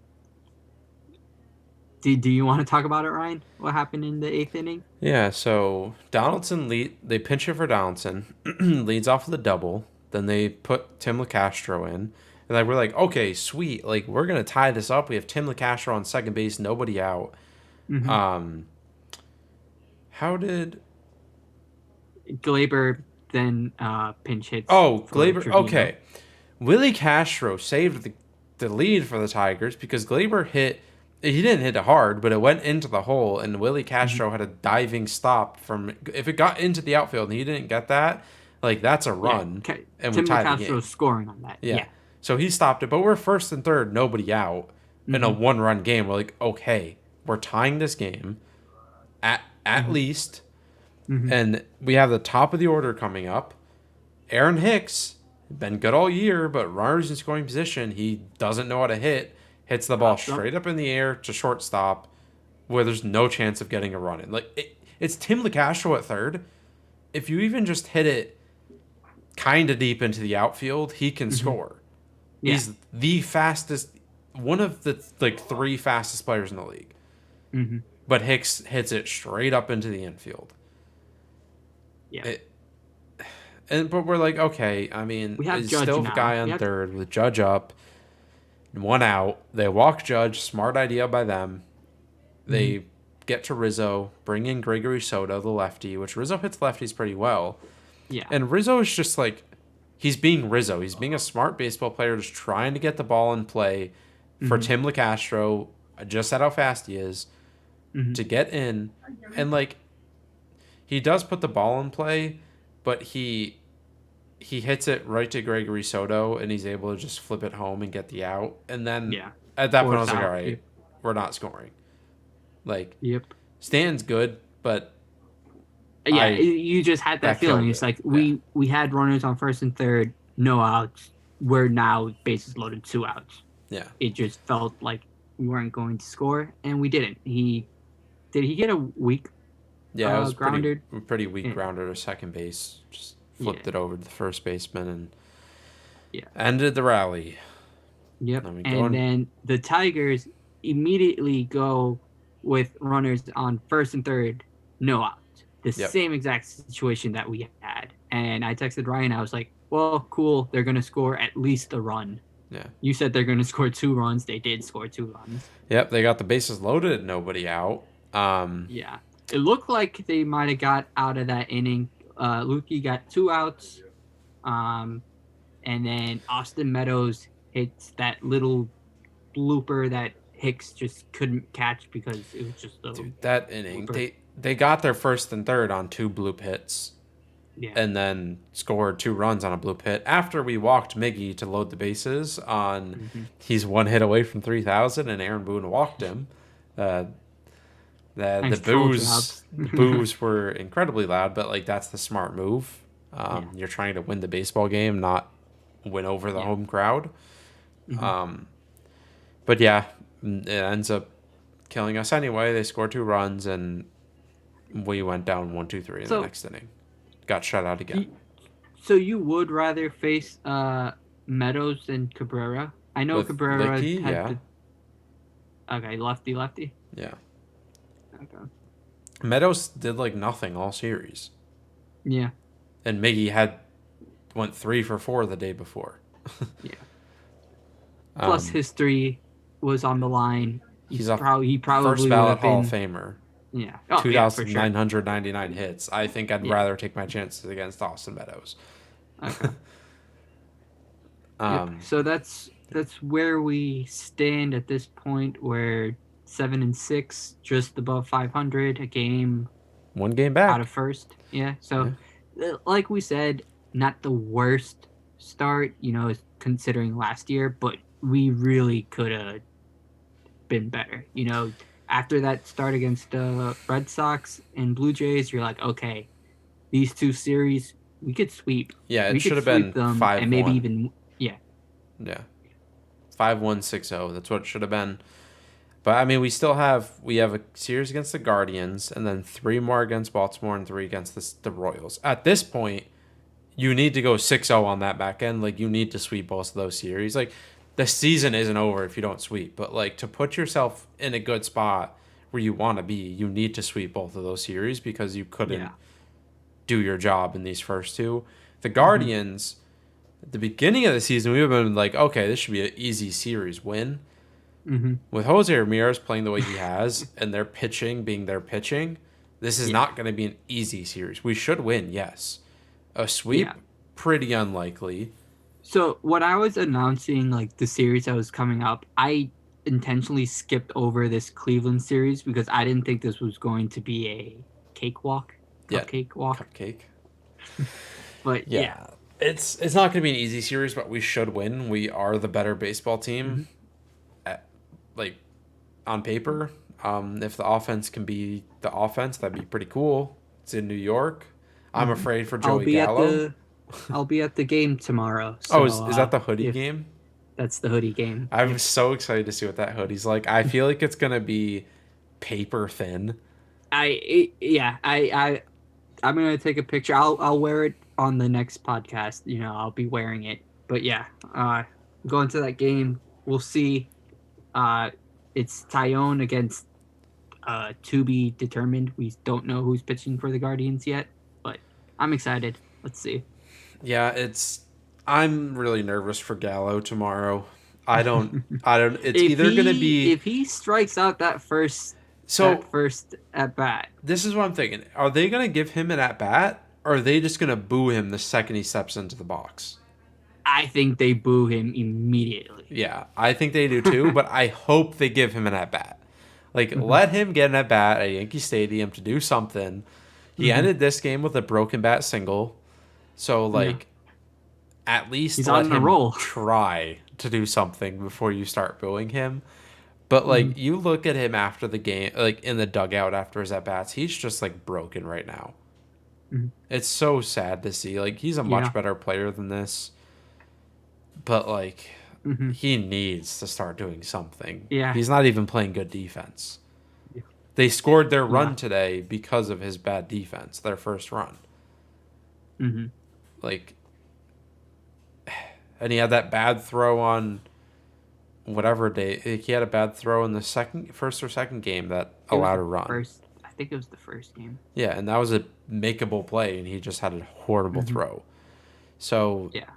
Do you want to talk about it, Ryan? What happened in the eighth inning? Yeah, so Donaldson they pinch it for Donaldson, leads off with a double. Then they put Tim LeCastro in. And like we're like, okay, sweet. Like we're gonna tie this up. We have Tim LeCastro on second base, nobody out. Mm-hmm. Um how did Glaber then pinch hits Oh, for Glaber Trevino. okay. Willie Castro saved the lead for the Tigers because Glaber he didn't hit it hard, but it went into the hole, and Willie Mm-hmm. Castro had a diving stop from if it got into the outfield and he didn't get that, like that's a Yeah, run, and we Tim tied the LeCastro game. scoring on that. Yeah, Yeah. so he stopped it, but we're first and third, nobody out in a Mm-hmm. one-run game. We're like, okay, we're tying this game at Mm-hmm. least, Mm-hmm. and we have the top of the order coming up. Aaron Hicks been good all year, but runners in scoring position, he doesn't know how to hit. Hits the ball Pops up. straight up in the air to shortstop, where there's no chance of getting a run in. It's Tim LeCastro at third. If you even just hit it kind of deep into the outfield, he can Mm-hmm. score. Yeah. He's the fastest, one of the like 3 fastest players in the league. Mm-hmm. But Hicks hits it straight up into the infield. Yeah. But we're like, okay, I mean, We have it's Judge still the now. guy on third with Judge up, 1 out. They walk Judge, smart idea by them. They Mm-hmm. get to Rizzo, bring in Gregory Soto, the lefty, which Rizzo hits lefties pretty well. Yeah. And Rizzo is just like, he's being Rizzo. He's being a smart baseball player, just trying to get the ball in play for Mm-hmm. Tim LeCastro. I just said how fast he is Mm-hmm. to get in. And like, he does put the ball in play, but he hits it right to Gregory Soto, and he's able to just flip it home and get the out. And then Yeah. at that point, I Fourth was like, all out. right, Yep. we're not scoring. Like, Yep. Stan's good, but Yeah. You just had that that feeling. killed It's it. like Yeah. we had runners on first and third, no outs. We're now bases loaded, 2 outs. Yeah. It just felt like we weren't going to score, and we didn't. Did he get a weak Yeah, it was grounded? pretty weak Yeah. grounder to second base. Just flipped Yeah. it over to the first baseman and Yeah. ended the rally. Yep. I mean, And then the Tigers immediately go with runners on first and third, no out. The Yep. same exact situation that we had. And I texted Ryan, I was like, well, cool. They're going to score at least a run. Yeah. You said they're going to score 2 runs. They did score 2 runs. Yep, they got the bases loaded, nobody out. Yeah. It looked like they might have got out of that inning. Lukey got 2 outs. And then Austin Meadows hits that little blooper that Hicks just couldn't catch because it was just a Dude, that inning, blooper. they got their first and third on 2 bloop hits. Yeah. and then scored 2 runs on a blue pit after we walked Miggy to load the bases on. Hmm. He's one hit away from 3,000, and Aaron Boone walked him. Uh, the Nice troll job. boos were incredibly loud, but like that's the smart move. Yeah. You're trying to win the baseball game, not win over the Yeah. home crowd. Hmm. But yeah, it ends up killing us anyway. They scored 2 runs, and we went down 1-2-3 in the So next inning. Got shut out again. you, so you would rather face Meadows than Cabrera? I know With Cabrera Licky, had yeah, the okay lefty. yeah. Okay. Meadows did like nothing all series, Yeah. and Miggy had went 3 for 4 the day before. Yeah. Plus Um, history was on the line. he's a He first probably would ballot have Hall of been. Famer. Yeah. Oh yeah, for sure. 2,999 hits. I think I'd Yeah. rather take my chances against Austin Meadows. Okay. Yep. Um, So that's where we stand at this point. We're 7-6, just above 500, a game 1 game out of back. first. Yeah. So, Yeah. like we said, not the worst start, considering last year, but we really could have been better. After that start against the Red Sox and Blue Jays, you're like, okay, these two series we could sweep. Yeah, it We should could have sweep been them, and maybe 5-1. even yeah. Yeah. 5-1-6-0. That's what it should have been. But I mean, we have a series against the Guardians, and then 3 more against Baltimore and 3 against the Royals. At this point, you need to go 6-0 on that back end. Like you need to sweep both of those series. Like the season isn't over if you don't sweep, but like to put yourself in a good spot where you want to be, you need to sweep both of those series because you couldn't Yeah. do your job in these first two. The Hmm. Guardians, at the beginning of the season, we would have been like, okay, this should be an easy series win. Hmm. With Jose Ramirez playing the way he has and their pitching being their pitching, this is Yeah. not going to be an easy series. We should win, yes. A sweep, Yeah. pretty unlikely. So when I was announcing like the series that was coming up, I intentionally skipped over this Cleveland series because I didn't think this was going to be a cakewalk, Yeah, cupcake walk. cupcake. But yeah. Yeah, it's not going to be an easy series, but we should win. We are the better baseball team, Hmm. at, like on paper. If the offense can be the offense, that'd be pretty cool. It's in New York. I'm Hmm. afraid for I'll Joey be at Gallo. the I'll be at the game tomorrow. Oh, So is that the hoodie if game? that's the hoodie game, I'm yep. so excited to see what that hoodie's like. I feel like it's gonna be paper thin. Yeah, I'm gonna take a picture. I'll wear it on the next podcast. I'll be wearing it. But yeah, going to that game, we'll see. Uh, it's Tyone against to be determined. We don't know who's pitching for the Guardians yet, but I'm excited. Let's see. Yeah, I'm really nervous for Gallo tomorrow. I don't. It's if either gonna he be. if he strikes out that So first at bat, this is what I'm thinking. Are they gonna give him an at bat, or are they just gonna boo him the second he steps into the box? I think they boo him immediately. Yeah, I think they do too. But I hope they give him an at bat. Like, Hmm. let him get an at bat at Yankee Stadium to do something. He Hmm. ended this game with a broken bat single. So, Yeah, like, at least he's let on a him roll. try to do something before you start booing him. But, Hmm. like, you look at him after the game, like, in the dugout after his at bats, he's just, like, broken right now. Hmm. It's so sad to see. Like, he's a Yeah. much better player than this. But, like, Hmm. he needs to start doing something. Yeah. He's not even playing good defense. They scored their Yeah. run today because of his bad defense, their first run. Hmm. Like, and he had that bad throw on whatever day. He had a bad throw in the first or second game that allowed a run. I think it was the first game. Yeah, and that was a makeable play, and he just had a horrible Hmm. throw. So Yeah,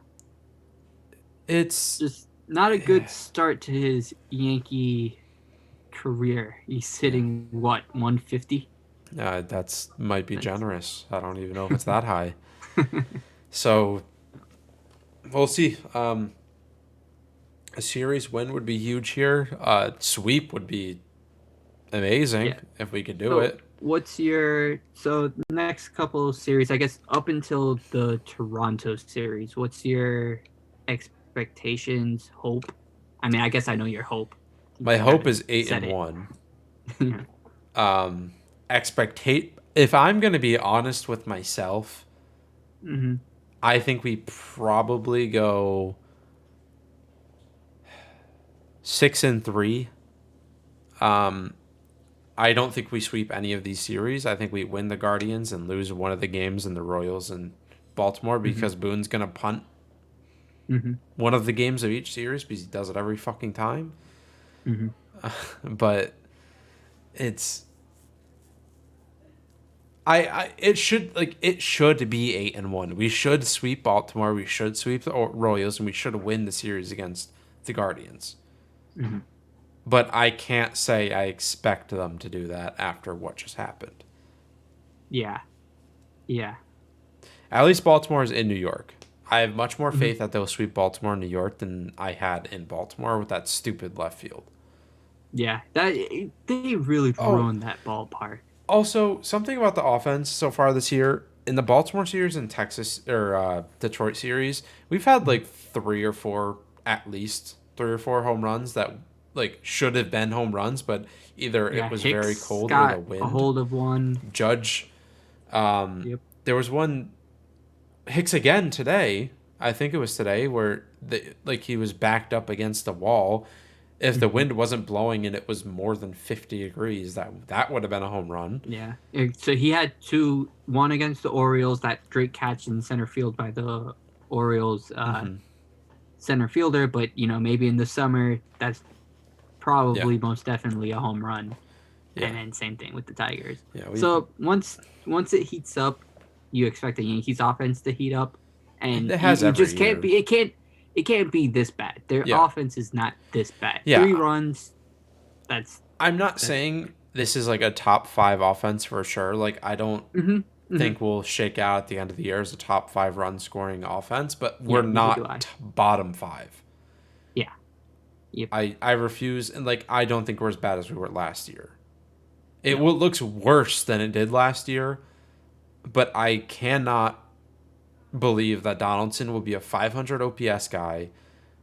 it's just not a good start to his Yankee career. He's sitting what 150. that's might be That's generous. I don't even know if it's that high. So we'll see. A series win would be huge here. Sweep would be amazing Yeah. if we could do So it. the next couple of series, I guess up until the Toronto series, what's your expectations, hope? I mean, I guess I know your hope. You My kind hope of is eight said and it. one. Yeah. Expectate. If I'm gonna be honest with myself, Mm-hmm. I think we probably go 6-3. Um, I don't think we sweep any of these series. I think we win the Guardians and lose one of the games in the Royals and Baltimore Mm-hmm. because Boone's gonna punt Mm-hmm. one of the games of each series because he does it every fucking time. Mm-hmm. But it's it should be 8-1. We should sweep Baltimore. We should sweep the Royals, and we should win the series against the Guardians. Mm-hmm. But I can't say I expect them to do that after what just happened. Yeah. Yeah. At least Baltimore is in New York. I have much more Mm-hmm. faith that they'll sweep Baltimore in New York than I had in Baltimore with that stupid left field. Yeah. That they really Oh, ruined that ballpark. also something about the offense so far this year in the Baltimore series and Texas or Detroit series, we've had Mm-hmm. like at least 3 or 4 home runs that like should have been home runs, but either it Yeah. was very Hicks cold or the got a wind. hold of one. Judge, Yep. there was one Hicks again today. I think it was today where he was backed up against the wall. If the Mm-hmm. wind wasn't blowing and it was more than 50 degrees, that would have been a home run. Yeah. So he had one against the Orioles, that great catch in center field by the Orioles center fielder, but maybe in the summer that's Yeah, probably most definitely a home run. yeah, And then same thing with the Tigers. yeah. We So once it heats up, you expect the Yankees offense to heat up, and It you, has you every just can't year. be it can't be this bad. Their Yeah, offense is not this bad. Three yeah. runs, that's I'm not that's saying this is like a top 5 offense for sure. Like I don't mm-hmm, mm-hmm. think we'll shake out at the end of the year as a top 5 run scoring offense, but we're Yeah, neither do I. not bottom 5. Yeah. Yep. I refuse, and like I don't think we're as bad as we were last year. It No. looks worse than it did last year, but I cannot believe that Donaldson will be a 500 OPS guy.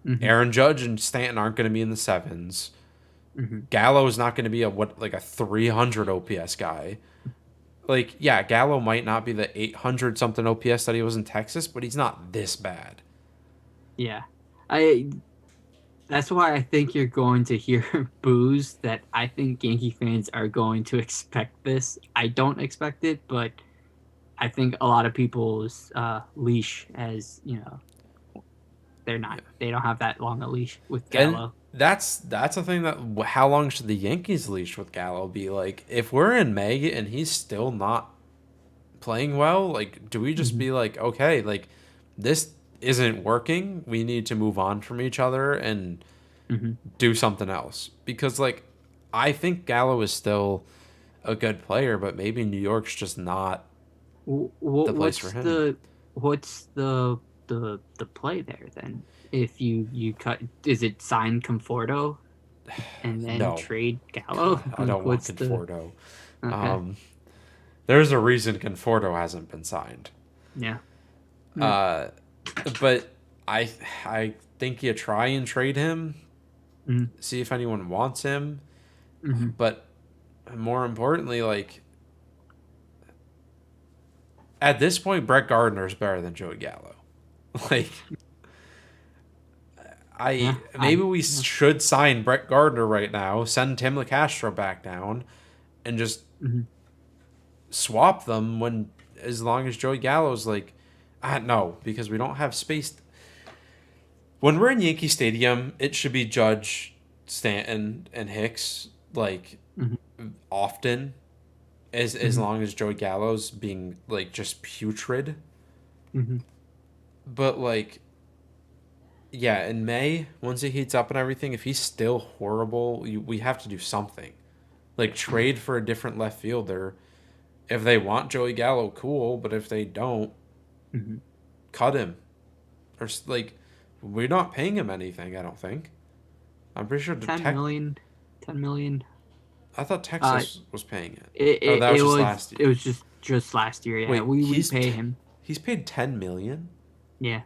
Mm-hmm. Aaron Judge and Stanton aren't going to be in the sevens. Mm-hmm. Gallo is not going to be a 300 OPS guy. Like, yeah, Gallo might not be the 800 something OPS that he was in Texas, but he's not this bad. Yeah. I That's why I think you're going to hear boos that I think Yankee fans are going to expect this. I don't expect it, but I think a lot of people's leash as, Yeah. they don't have that long a leash with And Gallo. that's a thing that how long should the Yankees leash with Gallo be? Like, if we're in May and he's still not playing well, like, do we just Mm-hmm. be like, okay, like, this isn't working. We need to move on from each other and Mm-hmm. do something else. Because, like, I think Gallo is still a good player, but maybe New York's just not the place for What's him. the play there then? If you cut, is it sign Conforto and then No. trade Gallo? God, I Like don't want what's the Conforto. okay? Um, there's a reason Conforto hasn't been signed. Yeah. Yeah. Uh, but I think you try and trade him, Mm-hmm. see if anyone wants him. Mm-hmm. But more importantly, like at this point, Brett Gardner is better than Joey Gallo. Like Yeah. I maybe I we yeah. should sign Brett Gardner right now, send Tim LeCastro back down, and just Mm-hmm. swap them when as long as Joey Gallo's like, no, because we don't have space. When we're in Yankee Stadium, it should be Judge, Stanton, and Hicks like Mm-hmm. often, as Mm-hmm. long as Joey Gallo's being like just putrid. Mm-hmm. But like, yeah, in May once it heats up and everything, if he's still horrible, we have to do something. Like trade for a different left fielder. If they want Joey Gallo, cool. But if they don't, Mm-hmm. cut him. Or like, we're not paying him anything. I don't think. I'm pretty sure the 10 tech. million. 10 million. I thought Uh, Texas was paying it. it, Oh, it, that was it just was last it year. was just last year. Yeah, Wait, we pay him. he's paid 10 million. Yeah,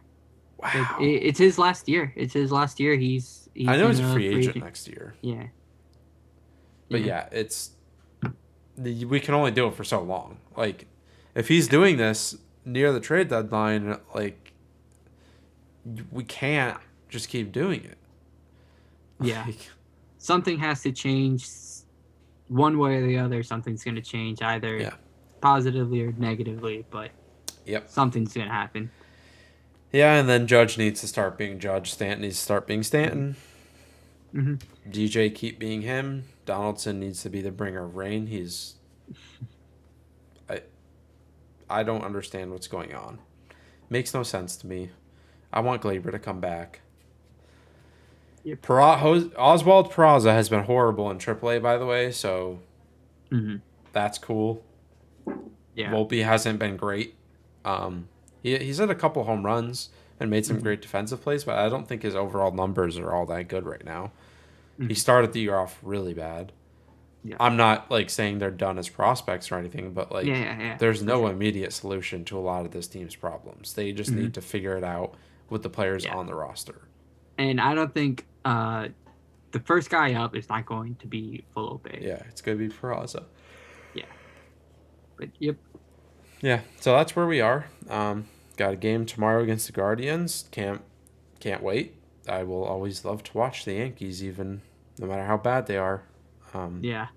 Wow. it's his last year. It's his last year. I He's know he's a gonna free free agent agent. next year, Yeah, but yeah, yeah, we can only do it for so long. Like, if he's doing this near the trade deadline, like we can't just keep doing it. yeah. Like, Something has to change one way or the other. Something's gonna change either yeah, positively or negatively, but yep, something's gonna happen. yeah. And then Judge needs to start being Judge. Stanton needs to start being Hmm. Stanton. Hmm. DJ keep being him. Donaldson needs to be the bringer of rain. I I don't understand what's going on. Makes no sense to me. I want Glaber to come back. Yep. Oswald Peraza has been horrible in AAA, by the way, so Hmm. that's cool. Yeah. Volpe hasn't been great. He's had a couple home runs and made some Hmm. great defensive plays, but I don't think his overall numbers are all that good right now. He Hmm. started the year off really bad. Yeah. I'm not like saying they're done as prospects or anything, but Yeah. like Yeah. Yeah. there's For no sure. immediate solution to a lot of this team's problems. They just Hmm. need to figure it out with the players Yeah. on the roster. And I don't think the first guy up is not going to be full obey. Yeah, it's gonna be Peraza. Yeah. But yep. Yeah, so that's where we are. Got a game tomorrow against the Guardians. Can't wait. I will always love to watch the Yankees, even no matter how bad they are. Um, Yeah.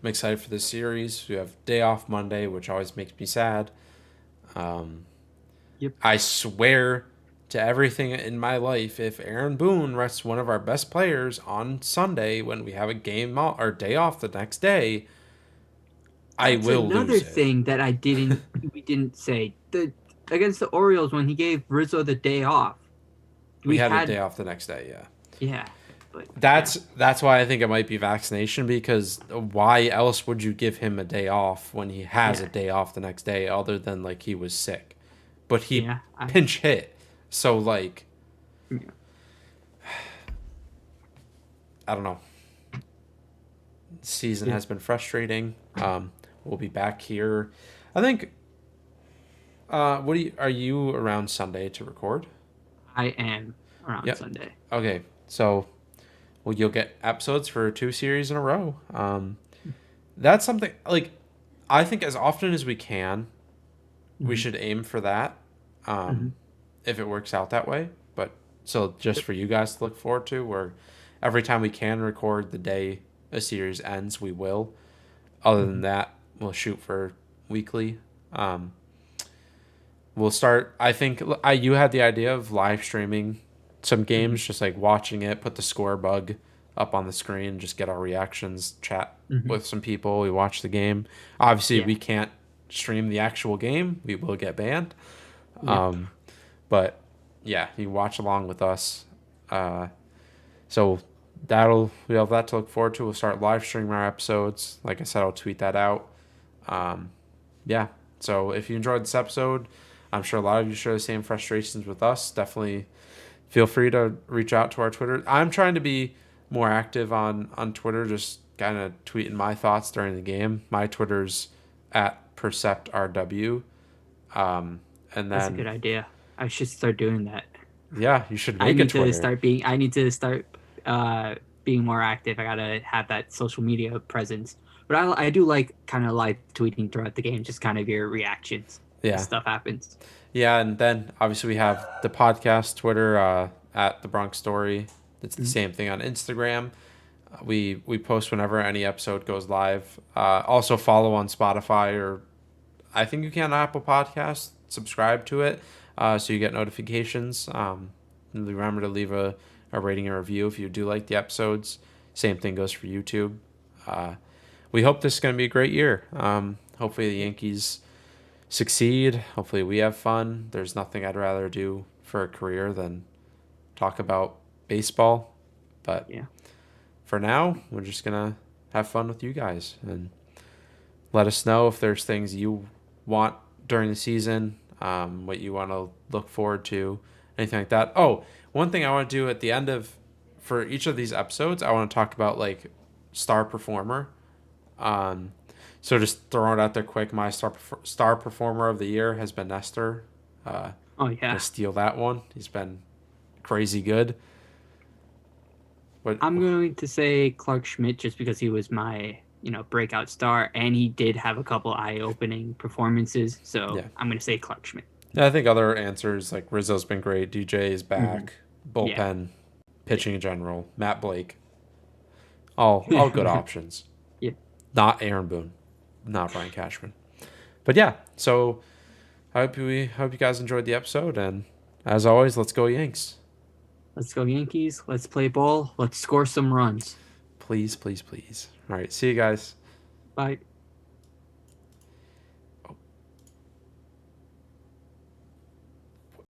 I'm excited for this series. We have day off Monday, which always makes me sad. Um, Yep. I swear to everything in my life, if Aaron Boone rests one of our best players on Sunday when we have a game or day off the next day, I That's will another lose it. thing that we didn't say. The Against the Orioles when he gave Rizzo the day off. We We had a day had off the next day, yeah. yeah, but yeah. That's why I think it might be vaccination, because why else would you give him a day off when he has a Yeah. day off the next day other than like he was sick? But he Yeah. pinch hit. So like Yeah. I don't know. Season Yeah. has been frustrating. We'll be back here. I think are you around Sunday to record? I am around Yep. Sunday. Okay. So well you'll get episodes for 2 series in a row. That's something like I think as often as we can, we Hmm. should aim for that. Hmm. If it works out that way. But so just Yep. for you guys to look forward to, where every time we can record the day a series ends, we will. Other than Hmm. that, we'll shoot for weekly. Um, we'll start. I think you had the idea of live streaming some Hmm. games, just like watching it, put the score bug up on the screen, just get our reactions, chat Hmm. with some people. We watch the game. Obviously, Yeah. we can't stream the actual game. We will get banned. Yep. But yeah, you watch along with us. Uh, so we have that to look forward to. We'll start live streaming our episodes. Like I said, I'll tweet that out. Um, yeah. So if you enjoyed this episode, I'm sure a lot of you share the same frustrations with us. Definitely feel free to reach out to our Twitter. I'm trying to be more active on Twitter, just kind of tweeting my thoughts during the game. My Twitter's at PerceptRW. And That's a good then idea. I should start doing that. yeah, you should make a Twitter. I need to start uh being more active. I gotta have that social media presence. But I do like kind of live tweeting throughout the game, just kind of your reactions as Yeah. stuff happens. Yeah, and then obviously we have the podcast Twitter at the Bronx Story. It's the Mhm. same thing on Instagram. We post whenever any episode goes live. Also follow on Spotify, or I think you can on Apple Podcasts. Subscribe to it so you get notifications. And remember to leave a rating and review if you do like the episodes. Same thing goes for YouTube. Uh, we hope this is going to be a great year. Hopefully the Yankees succeed. Hopefully we have fun. There's nothing I'd rather do for a career than talk about baseball. But Yeah. for now, we're just going to have fun with you guys and let us know if there's things you want during the season, what you want to look forward to, anything like that. Oh, one thing I want to do at the end of for each of these episodes, I want to talk about like star performer. So just throwing it out there quick, my star performer of the year has been Nestor. Oh yeah. Gonna steal that one. He's been crazy good. But I'm going to say Clark Schmidt just because he was my, breakout star and he did have a couple eye-opening performances. So yeah, I'm going to say Clark Schmidt. I think other answers like Rizzo's been great. DJ is Hmm. back. Yeah. Bullpen, pitching in general. Matt Blake, all good options. Yeah. Not Aaron Boone, not Brian Cashman. But yeah, so I hope you guys enjoyed the episode, and as always, let's go Yanks. Let's go Yankees. Let's play ball. Let's score some runs. Please, please, please. All right, see you guys. Bye.